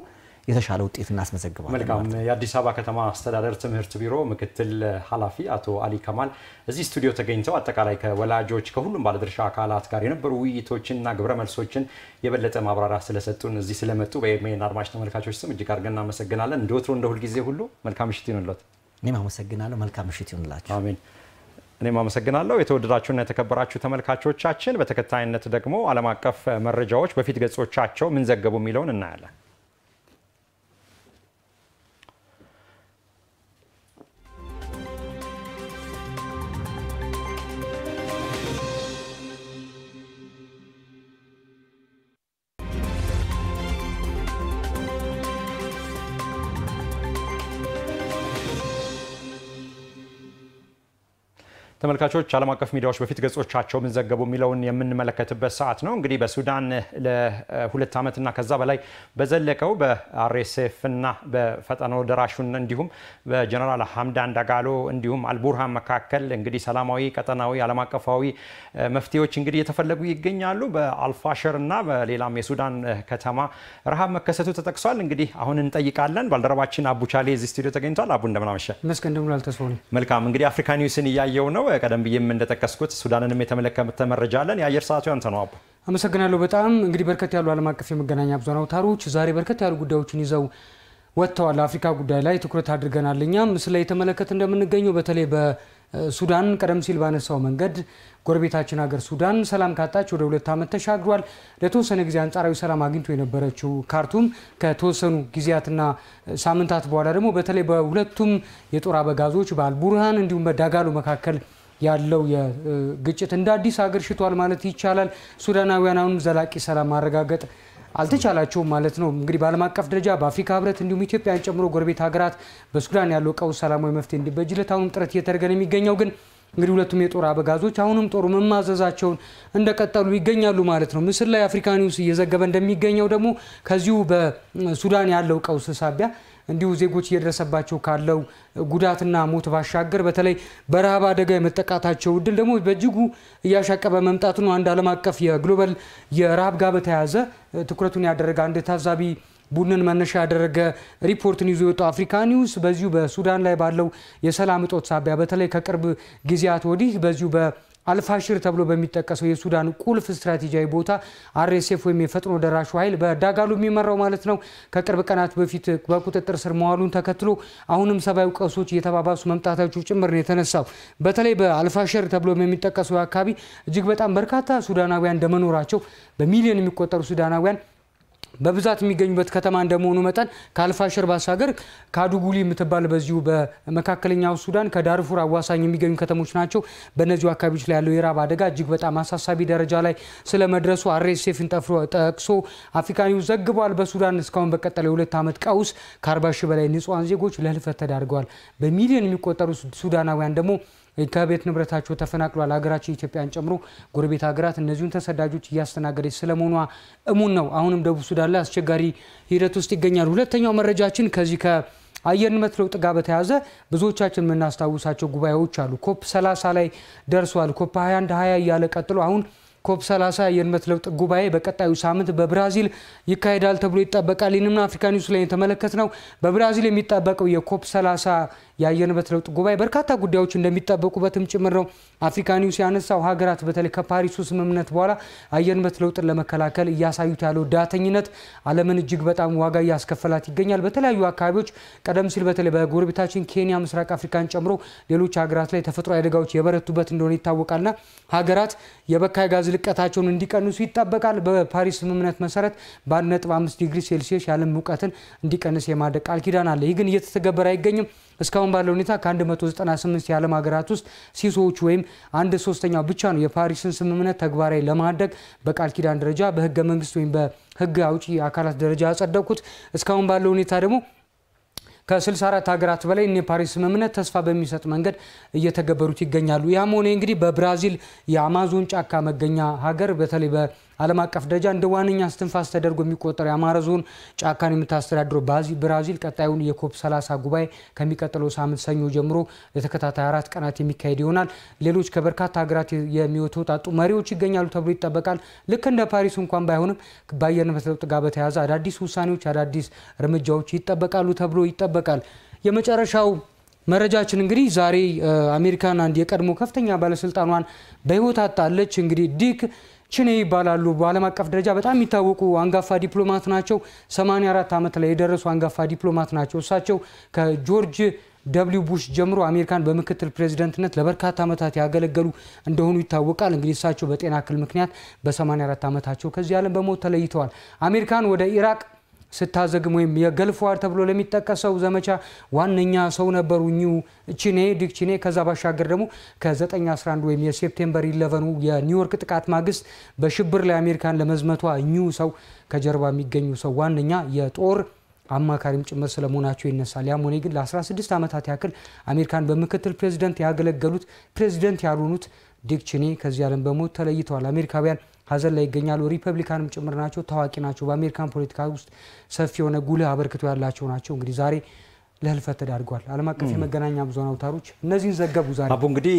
የተሻለ ውጤት እናስመዘግባለን። መልካም። የአዲስ አበባ ከተማ አስተዳደር ትምህርት ቢሮ ምክትል ኃላፊ አቶ አሊ ከማል እዚህ ስቱዲዮ ተገኝተው አጠቃላይ ከወላጆች ከሁሉም ባለድርሻ አካላት ጋር የነበሩ ውይይቶችንና ግብረ መልሶችን የበለጠ ማብራሪያ ስለሰጡን እዚህ ስለመጡ በኤኤምኤን አድማጭ ተመልካቾች ስም እጅግ አድርገን እናመሰግናለን። እንደወትሮ እንደ ሁልጊዜ ሁሉ መልካም ምሽት ይሁንልዎት። እኔም አመሰግናለሁ። መልካም ምሽት ይሁንላችሁ። አሜን። እኔም አመሰግናለሁ። የተወደዳችሁና የተከበራችሁ ተመልካቾቻችን በተከታይነት ደግሞ ዓለም አቀፍ መረጃዎች በፊት ገጾቻቸው ምን ዘገቡ የሚለውን እናያለን። ተመልካቾች ዓለም አቀፍ ሚዲያዎች በፊት ገጾቻቸው ምን ዘገቡ የሚለውን የምንመለከትበት ሰዓት ነው። እንግዲህ በሱዳን ለ2 ዓመትና ከዛ በላይ በዘለቀው በአርኤስኤፍ እና በፈጥኖ ደራሹን እንዲሁም በጀነራል ሐምዳን ዳጋሎ እንዲሁም አልቡርሃን መካከል እንግዲህ ሰላማዊ ቀጠናዊ ዓለም አቀፋዊ መፍትሄዎች እንግዲህ የተፈለጉ ይገኛሉ። በአልፋሸር እና በሌላም የሱዳን ከተማ ረሃብ መከሰቱ ተጠቅሷል። እንግዲህ አሁን እንጠይቃለን። ባልደረባችን አቡቻሌ እዚህ ስቱዲዮ ተገኝቷል። አቡ እንደምን አመሸ? መስከን እንደምን አልተሰውኝ። መልካም እንግዲህ አፍሪካ ኒውስን እያየው ነው። ቀደም ብዬም እንደተጠቀስኩት ሱዳንንም የተመለከተ መረጃ አለን። የአየር ሰዓቱ ያንተ ነው አቡ። አመሰግናለሁ በጣም እንግዲህ በርከት ያሉ ዓለም አቀፍ የመገናኛ ብዙሃን አውታሮች ዛሬ በርከት ያሉ ጉዳዮችን ይዘው ወጥተዋል። አፍሪካ ጉዳይ ላይ ትኩረት አድርገናል። እኛም ስለ የተመለከተ እንደምንገኘው በተለይ በሱዳን ቀደም ሲል ባነሳው መንገድ ጎረቤታችን ሀገር ሱዳን ሰላም ካጣች ወደ 2 ዓመት ተሻግሯል። ለተወሰነ ጊዜ አንጻራዊ ሰላም አግኝቶ የነበረችው ካርቱም ከተወሰኑ ጊዜያትና ሳምንታት በኋላ ደግሞ በተለይ በሁለቱም የጦር አበጋዞች በአልቡርሃን እንዲሁም በዳጋሎ መካከል ያለው የግጭት እንደ አዲስ ሀገር ሽቷል ማለት ይቻላል። ሱዳናውያን አሁን ዘላቂ ሰላም ማረጋገጥ አልተቻላቸውም ማለት ነው። እንግዲህ በዓለም አቀፍ ደረጃ በአፍሪካ ህብረት እንዲሁም ኢትዮጵያን ጨምሮ ጎረቤት ሀገራት በሱዳን ያለው ቀውስ ሰላማዊ መፍትሄ እንዲበጅለት አሁንም ጥረት እየተደረገ ነው የሚገኘው። ግን እንግዲህ ሁለቱም የጦር አበጋዞች አሁንም ጦሩ መማዘዛቸውን እንደቀጠሉ ይገኛሉ ማለት ነው። ምስል ላይ አፍሪካ ኒውስ እየዘገበ እንደሚገኘው ደግሞ ከዚሁ በሱዳን ያለው ቀውስ ሳቢያ እንዲሁ ዜጎች እየደረሰባቸው ካለው ጉዳትና ሞት ባሻገር በተለይ በረሃብ አደጋ የመጠቃታቸው እድል ደግሞ በእጅጉ እያሻቀበ መምጣቱ ነው። አንድ ዓለም አቀፍ የግሎባል የረሃብ ጋር በተያያዘ ትኩረቱን ያደረገ አንድ ታዛቢ ቡድንን መነሻ ያደረገ ሪፖርትን ይዞ የወጣው አፍሪካ ኒውስ በዚሁ በሱዳን ላይ ባለው የሰላም እጦት ሳቢያ በተለይ ከቅርብ ጊዜያት ወዲህ በዚሁ አልፋሽር ተብሎ በሚጠቀሰው የሱዳን ቁልፍ ስትራቴጂያዊ ቦታ አርኤስኤፍ ወይም የፈጥኖ ደራሹ ኃይል በዳጋሎ የሚመራው ማለት ነው ከቅርብ ቀናት በፊት በቁጥጥር ስር መዋሉን ተከትሎ አሁንም ሰብአዊ ቀውሶች እየተባባሱ መምጣታቸው ጭምር ነው የተነሳው። በተለይ በአልፋሽር ተብሎ በሚጠቀሰው አካባቢ እጅግ በጣም በርካታ ሱዳናውያን እንደመኖራቸው በሚሊዮን የሚቆጠሩ ሱዳናውያን በብዛት የሚገኙበት ከተማ እንደመሆኑ መጠን ከአልፋሽር ባሻገር ካዱጉሊ የምትባል በዚሁ በመካከለኛው ሱዳን ከዳርፉር አዋሳኝ የሚገኙ ከተሞች ናቸው። በእነዚሁ አካባቢዎች ላይ ያለው የረሃብ አደጋ እጅግ በጣም አሳሳቢ ደረጃ ላይ ስለመድረሱ አርኤስኤፍን ጠቅሶ አፍሪካ ኒውስ ዘግቧል። በሱዳን እስካሁን በቀጠለው የ2 ዓመት ቀውስ ከ40 ሺህ በላይ ንጹሃን ዜጎች ለህልፈት ተዳርገዋል። በሚሊዮን የሚቆጠሩ ሱዳናውያን ደግሞ ከቤት ንብረታቸው ተፈናቅሏል። ሀገራችን ኢትዮጵያን ጨምሮ ጎረቤት ሀገራት እነዚሁን ተሰዳጆች እያስተናገደች ስለመሆኗ እሙን ነው። አሁንም ደቡብ ሱዳን ላይ አስቸጋሪ ሂደት ውስጥ ይገኛሉ። ሁለተኛው መረጃችን ከዚህ ከአየር ንብረት ለውጥ ጋር በተያያዘ ብዙዎቻችን የምናስታውሳቸው ጉባኤዎች አሉ። ኮፕ 30 ላይ ደርሷል። ኮፕ 21 20 እያለ ቀጥሎ አሁን ኮፕ 30 የአየር ንብረት ለውጥ ጉባኤ በቀጣዩ ሳምንት በብራዚል ይካሄዳል ተብሎ ይጠበቃል። ይህንን አፍሪካ ኒውስ ላይ የተመለከትነው በብራዚል የሚጠበቀው የኮፕ 30 የአየር ንብረት ለውጥ ጉባኤ በርካታ ጉዳዮች እንደሚጠበቁበትም ጭምር ነው አፍሪካ ኒውስ ያነሳው። ሀገራት በተለይ ከፓሪሱ ስምምነት በኋላ አየር ንብረት ለውጥን ለመከላከል እያሳዩት ያለው ዳተኝነት ዓለምን እጅግ በጣም ዋጋ እያስከፈላት ይገኛል። በተለያዩ አካባቢዎች ቀደም ሲል በተለይ በጎረቤታችን ኬንያ፣ ምስራቅ አፍሪካን ጨምሮ ሌሎች ሀገራት ላይ ተፈጥሯዊ አደጋዎች የበረቱበት እንደሆነ ይታወቃልና ሀገራት የበካይ ጋዝ ልቀታቸውን እንዲቀንሱ ይጠበቃል። በፓሪስ ስምምነት መሰረት በ1.5 ዲግሪ ሴልሲየስ የዓለም ሙቀትን እንዲቀንስ የማድረግ ቃል ኪዳን አለ። ይህ ግን እየተተገበረ አይገኝም። እስካሁን ባለው ሁኔታ ከ198 የዓለም ሀገራት ውስጥ ሲሶዎች ወይም 1/3 ብቻ ነው የፓሪስን ስምምነት ተግባራዊ ለማድረግ በቃል ኪዳን ደረጃ በህገ መንግስት ወይም በህግ አውጪ አካላት ደረጃ ያጸደቁት። እስካሁን ባለው ሁኔታ ደግሞ ከ64 ሀገራት በላይ የፓሪስ ስምምነት ተስፋ በሚሰጥ መንገድ እየተገበሩት ይገኛሉ። ያም ሆነ እንግዲህ በብራዚል የአማዞን ጫካ መገኛ ሀገር በተለይ በዓለም አቀፍ ደረጃ እንደ ዋነኛ እስትንፋስ ተደርጎ የሚቆጠረው የአማዞን ጫካን የምታስተዳድረው ብራዚል ቀጣዩን የኮፕ 30 ጉባኤ ከሚቀጥለው ሳምንት ሰኞ ጀምሮ ለተከታታይ 4 ቀናት የሚካሄድ ይሆናል። ሌሎች ከበርካታ ሀገራት የሚወጣጡ መሪዎች ይገኛሉ ተብሎ ይጠበቃል። ልክ እንደ ፓሪስ እንኳን ባይሆንም በአየር ንብረት ለውጥ ጋር በተያያዘ አዳዲስ ውሳኔዎች፣ አዳዲስ እርምጃዎች ይጠበቃሉ ተብሎ ይጠበቃል። የመጨረሻው መረጃችን እንግዲህ ዛሬ አሜሪካን አንድ የቀድሞ ከፍተኛ ባለስልጣኗን በህይወት አጣለች። እንግዲህ ዲክ ቼኔ ይባላሉ። በዓለም አቀፍ ደረጃ በጣም የሚታወቁ አንጋፋ ዲፕሎማት ናቸው። 84 ዓመት ላይ የደረሱ አንጋፋ ዲፕሎማት ናቸው። እሳቸው ከጆርጅ ደብሊው ቡሽ ጀምሮ አሜሪካን በምክትል ፕሬዝዳንትነት ለበርካታ ዓመታት ያገለገሉ እንደሆኑ ይታወቃል። እንግዲህ እሳቸው በጤና እክል ምክንያት በ84 ዓመታቸው ከዚህ ዓለም በሞት ተለይተዋል። አሜሪካን ወደ ኢራቅ ስታዘግም ወይም የገልፍ ዋር ተብሎ ለሚጠቀሰው ዘመቻ ዋነኛ ሰው ነበሩ ዲክ ቼኔ። ከዛ ባሻገር ደግሞ ከ9/11 ወይም የሴፕቴምበር 11 የኒውዮርክ ጥቃት ማግስት በሽብር ላይ አሜሪካን ለመዝመቷ ሰው ከጀርባ የሚገኙ ሰው ዋነኛ የጦር አማካሪም ጭምር ስለመሆናቸው ይነሳል። ያም ሆነ ግን ለ16 ዓመታት ያክል አሜሪካን በምክትል ፕሬዝዳንት ያገለገሉት ፕሬዝዳንት ያልሆኑት ዲክ ቼኒ ከዚህ ዓለም በሞት ተለይተዋል። አሜሪካውያን ሀዘን ላይ ይገኛሉ። ሪፐብሊካንም ጭምር ናቸው፣ ታዋቂ ናቸው። በአሜሪካን ፖለቲካ ውስጥ ሰፊ የሆነ ጉልህ አበርክቶ ያላቸው ናቸው። እንግዲህ ዛሬ ለህልፈት ተዳርጓል። ዓለም አቀፍ የመገናኛ ብዙሃን አውታሮች እነዚህን ዘገቡ። ዛሬ አቡ እንግዲህ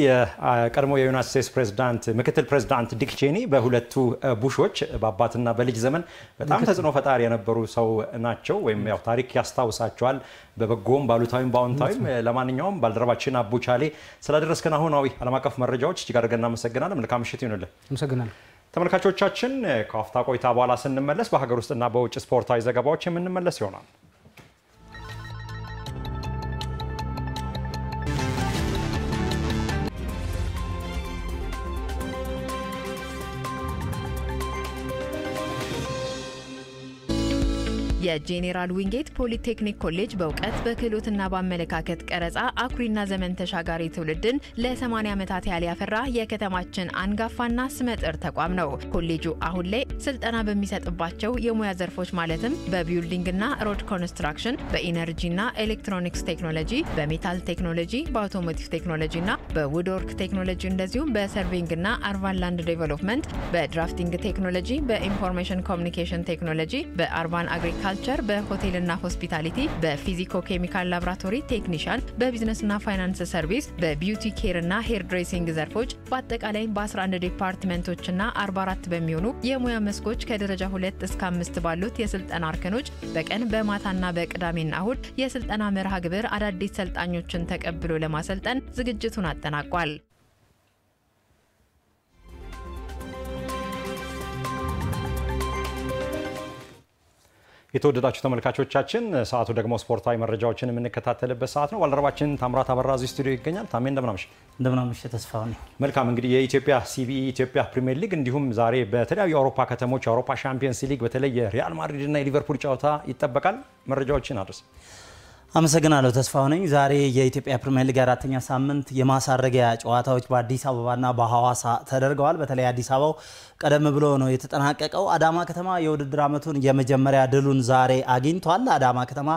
ቀድሞ የዩናይትድ ስቴትስ ፕሬዝዳንት ምክትል ፕሬዝዳንት ዲክ ቼኒ በሁለቱ ቡሾች በአባትና በልጅ ዘመን በጣም ተጽዕኖ ፈጣሪ የነበሩ ሰው ናቸው። ወይም ያው ታሪክ ያስታውሳቸዋል በበጎም ባሉታዊም ባውንታዊም። ለማንኛውም ባልደረባችን አቡ ቻሌ ስላደረስከን አሁናዊ ዓለም አቀፍ መረጃዎች እጅግ አድርገን እናመሰግናለን። መልካም ምሽት ይሁንልን። አመሰግናለሁ። ተመልካቾቻችን ከአፍታ ቆይታ በኋላ ስንመለስ በሀገር ውስጥና በውጭ ስፖርታዊ ዘገባዎች የምንመለስ ይሆናል። የጄኔራል ዊንጌት ፖሊቴክኒክ ኮሌጅ በእውቀት በክህሎትና በአመለካከት ቀረጻ አኩሪና ዘመን ተሻጋሪ ትውልድን ለ80 ዓመታት ያህል ያፈራ የከተማችን አንጋፋና ስመጥር ተቋም ነው። ኮሌጁ አሁን ላይ ስልጠና በሚሰጥባቸው የሙያ ዘርፎች ማለትም በቢልዲንግና ሮድ ኮንስትራክሽን፣ በኢነርጂና ኤሌክትሮኒክስ ቴክኖሎጂ፣ በሜታል ቴክኖሎጂ፣ በአውቶሞቲቭ ቴክኖሎጂና በውድወርክ ቴክኖሎጂ እንደዚሁም በሰርቬይንግና አርባን ላንድ ዴቨሎፕመንት፣ በድራፍቲንግ ቴክኖሎጂ፣ በኢንፎርሜሽን ኮሚኒኬሽን ቴክኖሎጂ፣ በአርባን አግሪካልቸር፣ በሆቴልና ሆስፒታሊቲ፣ በፊዚኮ ኬሚካል ላቦራቶሪ ቴክኒሻን፣ በቢዝነስና ፋይናንስ ሰርቪስ፣ በቢዩቲ ኬር እና ሄር ድሬሲንግ ዘርፎች በአጠቃላይ በ11 ዲፓርትመንቶችና 44 በሚሆኑ የሙያ መስኮች ከደረጃ 2 እስከ 5 ባሉት የስልጠና አርከኖች በቀን በማታና በቅዳሜና እሁድ የስልጠና መርሃ ግብር አዳዲስ ሰልጣኞችን ተቀብሎ ለማሰልጠን ዝግጅቱን አጠናቋል። የተወደዳችሁ ተመልካቾቻችን ሰዓቱ ደግሞ ስፖርታዊ መረጃዎችን የምንከታተልበት ሰዓት ነው። ባልደረባችን ታምራት አበራ እዚህ ስቱዲዮ ይገኛል። ታሜ እንደምናምሽ ተስፋው ነው። መልካም እንግዲህ የኢትዮጵያ ሲቢኢ ኢትዮጵያ ፕሪሚየር ሊግ እንዲሁም ዛሬ በተለያዩ የአውሮፓ ከተሞች የአውሮፓ ሻምፒየንስ ሊግ በተለይ የሪያል ማድሪድ እና የሊቨርፑል ጨዋታ ይጠበቃል። መረጃዎችን አድርስ። አመሰግናለሁ ተስፋው ነኝ። ዛሬ የኢትዮጵያ ፕሪሚየር ሊግ አራተኛ ሳምንት የማሳረጊያ ጨዋታዎች በአዲስ አበባና በሐዋሳ ተደርገዋል። በተለይ አዲስ አበባው ቀደም ብሎ ነው የተጠናቀቀው። አዳማ ከተማ የውድድር ዓመቱን የመጀመሪያ ድሉን ዛሬ አግኝቷል። አዳማ ከተማ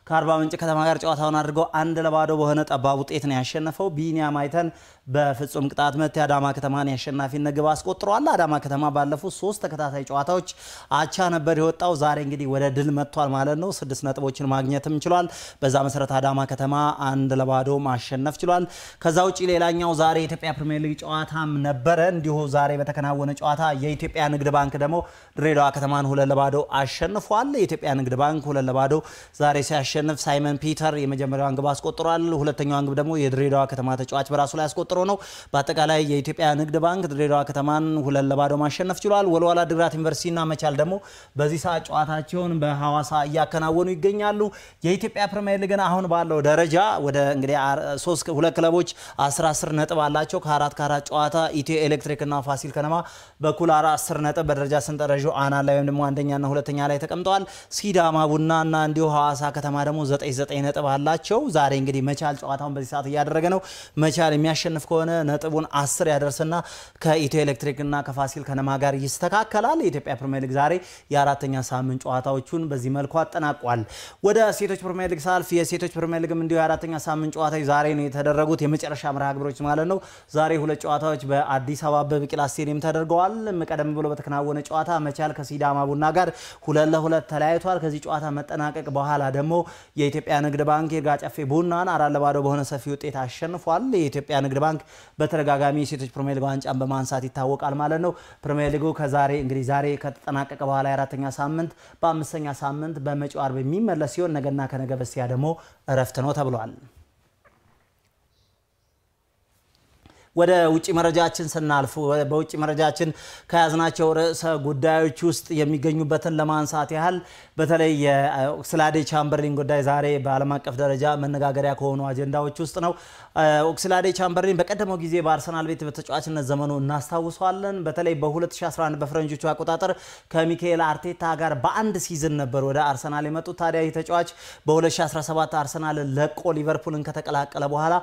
ከአርባ ምንጭ ከተማ ጋር ጨዋታውን አድርገው 1-0 በሆነ ጠባብ ውጤት ነው ያሸነፈው። ቢኒያም አይተን በፍጹም ቅጣት ምት የአዳማ ከተማን ያሸናፊነት ግብ አስቆጥሯል። አዳማ ከተማ ባለፉት 3 ተከታታይ ጨዋታዎች አቻ ነበር የወጣው። ዛሬ እንግዲህ ወደ ድል መጥቷል ማለት ነው። 6 ነጥቦችን ማግኘትም ችሏል። በዛ መሰረት አዳማ ከተማ 1-0 ማሸነፍ ችሏል። ከዛ ውጪ ሌላኛው ዛሬ የኢትዮጵያ ፕሪሚየር ሊግ ጨዋታም ነበረ። እንዲሁ ዛሬ በተከናወነ ጨዋታ የኢትዮጵያ ንግድ ባንክ ደግሞ ድሬዳዋ ከተማን 2-0 አሸንፏል። የኢትዮጵያ ንግድ ባንክ 2-0 ዛሬ ሲያሸንፍ ሳይመን ፒተር የመጀመሪያውን ግብ አስቆጥሯል። ሁለተኛውን ግብ ደግሞ የድሬዳዋ ከተማ ተጫዋች በራሱ ላይ አስቆጥሮ ነው። በአጠቃላይ የኢትዮጵያ ንግድ ባንክ ድሬዳዋ ከተማን 2-0 ማሸነፍ ችሏል። ወልዋላ ድግራት ዩኒቨርሲቲና መቻል ደግሞ በዚህ ሰዓት ጨዋታቸውን በሐዋሳ እያከናወኑ ይገኛሉ። የኢትዮጵያ ፕሪሚየር ሊግ አሁን ባለው ደረጃ ወደ እንግዲህ 2 ክለቦች 10 ነጥብ አላቸው። ከአራት ጨዋታ ኢትዮ ኤሌክትሪክ እና ፋሲል ከነማ በኩል 10 ነጥብ በደረጃ ሰንጠረዡ አናት ላይ ወይም ደግሞ አንደኛና ሁለተኛ ላይ ተቀምጠዋል። ሲዳማ ቡናና እንዲሁ ሐዋሳ ከተማ ደግሞ 9 ነጥብ አላቸው። ዛሬ እንግዲህ መቻል ጨዋታውን በዚህ ሰዓት እያደረገ ነው። መቻል የሚያሸንፍ ከሆነ ነጥቡን 10 ያደርስና ከኢትዮ ኤሌክትሪክ እና ከፋሲል ከነማ ጋር ይስተካከላል። የኢትዮጵያ ፕሪሚየር ሊግ ዛሬ የአራተኛ ሳምንት ጨዋታዎቹን በዚህ መልኩ አጠናቋል። ወደ ሴቶች ፕሪሚየር ሊግ ሳልፍ የሴቶች ፕሪሚየር ሊግም እንዲሁ የአራተኛ ሳምንት ጨዋታዎች ዛሬ ነው የተደረጉት። የመጨረሻ መርሃ ግብሮች ማለት ነው። ዛሬ 2 ጨዋታዎች በአዲስ አበባ በቢቂላ ስቴዲየም ተደርገዋል። ቀደም ብሎ በተከናወነ ጨዋታ መቻል ከሲዳማ ቡና ጋር 2-2 ተለያይቷል። ከዚህ ጨዋታ መጠናቀቅ በኋላ ደግሞ የኢትዮጵያ ንግድ ባንክ የይርጋ ጨፌ ቡናን 4-0 በሆነ ሰፊ ውጤት አሸንፏል። የኢትዮጵያ ንግድ ባንክ በተደጋጋሚ የሴቶች ፕሪሚየር ሊግ ዋንጫን በማንሳት ይታወቃል ማለት ነው። ፕሪሚየር ሊጉ ከዛሬ እንግዲህ ዛሬ ከተጠናቀቀ በኋላ የአራተኛ ሳምንት በአምስተኛ ሳምንት በመጪው አርብ የሚመለስ ሲሆን ነገና ከነገ በስቲያ ደግሞ እረፍት ነው ተብሏል። ወደ ውጪ መረጃችን ስናልፍ በውጪ መረጃችን ከያዝናቸው ርዕሰ ጉዳዮች ውስጥ የሚገኙበትን ለማንሳት ያህል በተለይ የኦክስላዴ ቻምበርሊን ጉዳይ ዛሬ በዓለም አቀፍ ደረጃ መነጋገሪያ ከሆኑ አጀንዳዎች ውስጥ ነው። ኦክስላዴ ቻምበርሊን በቀደመው ጊዜ በአርሰናል ቤት በተጫዋችነት ዘመኑ እናስታውሳለን። በተለይ በ2011 በፈረንጆቹ አቆጣጠር ከሚካኤል አርቴታ ጋር በአንድ ሲዝን ነበር ወደ አርሰናል የመጡት። ታዲያ ይህ ተጫዋች በ2017 አርሰናል ለቆ ሊቨርፑልን ከተቀላቀለ በኋላ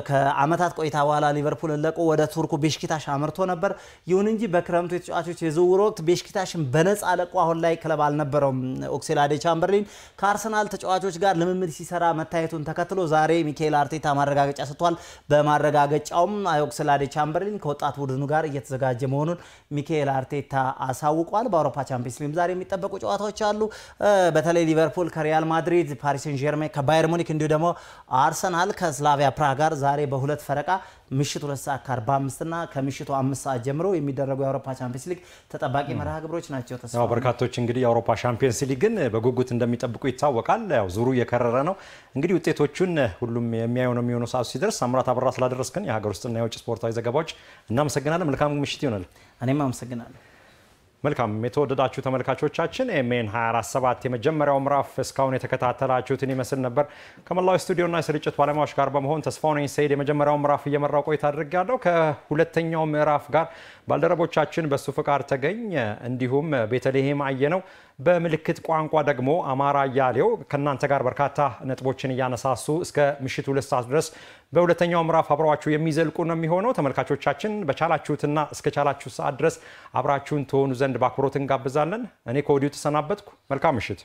ከአመታት ቆይታ በኋላ ሊቨርፑል ለቆ ወደ ቱርኩ ቤሽኪታሽ አምርቶ ነበር። ይሁን እንጂ በክረምቱ የተጫዋቾች የዝውውር ወቅት ቤሽኪታሽን በነፃ ለቆ አሁን ላይ ክለብ አልነበረውም። ኦክስላዴ ቻምበርሊን ከአርሰናል ተጫዋቾች ጋር ልምምድ ሲሰራ መታየቱን ተከትሎ ዛሬ ሚካኤል አርቴታ ማረጋገጫ ሰጥቷል። በማረጋገጫውም ኦክስላዴ ቻምበርሊን ከወጣት ቡድኑ ጋር እየተዘጋጀ መሆኑን ሚካኤል አርቴታ አሳውቋል። በአውሮፓ ቻምፒየንስ ሊግ ዛሬ የሚጠበቁ ጨዋታዎች አሉ። በተለይ ሊቨርፑል ከሪያል ማድሪድ፣ ፓሪስ ሴን ጀርሜን ከባየር ሙኒክ እንዲሁ ደግሞ አርሰናል ከስላቪያ ፕራግ ጋር ዛሬ በሁለት ፈረቃ ምሽት 2:45 እና ከምሽቱ 5 ሰዓት ጀምሮ የሚደረጉ የአውሮፓ ቻምፒየንስ ሊግ ተጠባቂ መርሃ ግብሮች ናቸው። ተስፋ በርካቶች እንግዲህ የአውሮፓ ቻምፒየንስ ሊግን በጉጉት እንደሚጠብቁ ይታወቃል። ያው ዙሩ እየከረረ ነው። እንግዲህ ውጤቶቹን ሁሉም የሚያየው ነው የሚሆነው ሰዓት ሲደርስ። አምራት አበራ ስላደረስከን የሀገር ውስጥና የውጭ ስፖርታዊ ዘገባዎች እናመሰግናለን። መልካም ምሽት ይሆናል። እኔም አመሰግናለሁ። መልካም የተወደዳችሁ ተመልካቾቻችን ኤምኤን 24/7 የመጀመሪያው ምዕራፍ እስካሁን የተከታተላችሁትን ይመስል ነበር። ከመላው ስቱዲዮና የስርጭት ባለሙያዎች ጋር በመሆን ተስፋው ነኝ ሰይድ የመጀመሪያው ምዕራፍ እየመራው ቆይታ አድርጌያለሁ። ከሁለተኛው ምዕራፍ ጋር ባልደረቦቻችን በሱ ፍቃድ ተገኝ እንዲሁም ቤተልሔም አየነው፣ በምልክት ቋንቋ ደግሞ አማራ ያሌው ከናንተ ጋር በርካታ ነጥቦችን እያነሳሱ እስከ ምሽቱ 2 ሰዓት ድረስ በሁለተኛው ምዕራፍ አብራችሁ የሚዘልቁ ነው የሚሆነው። ተመልካቾቻችን በቻላችሁትና እስከቻላችሁ ሰዓት ድረስ አብራችሁን ትሆኑ ዘንድ በአክብሮት እንጋብዛለን። እኔ ከወዲሁ ተሰናበትኩ። መልካም ምሽት።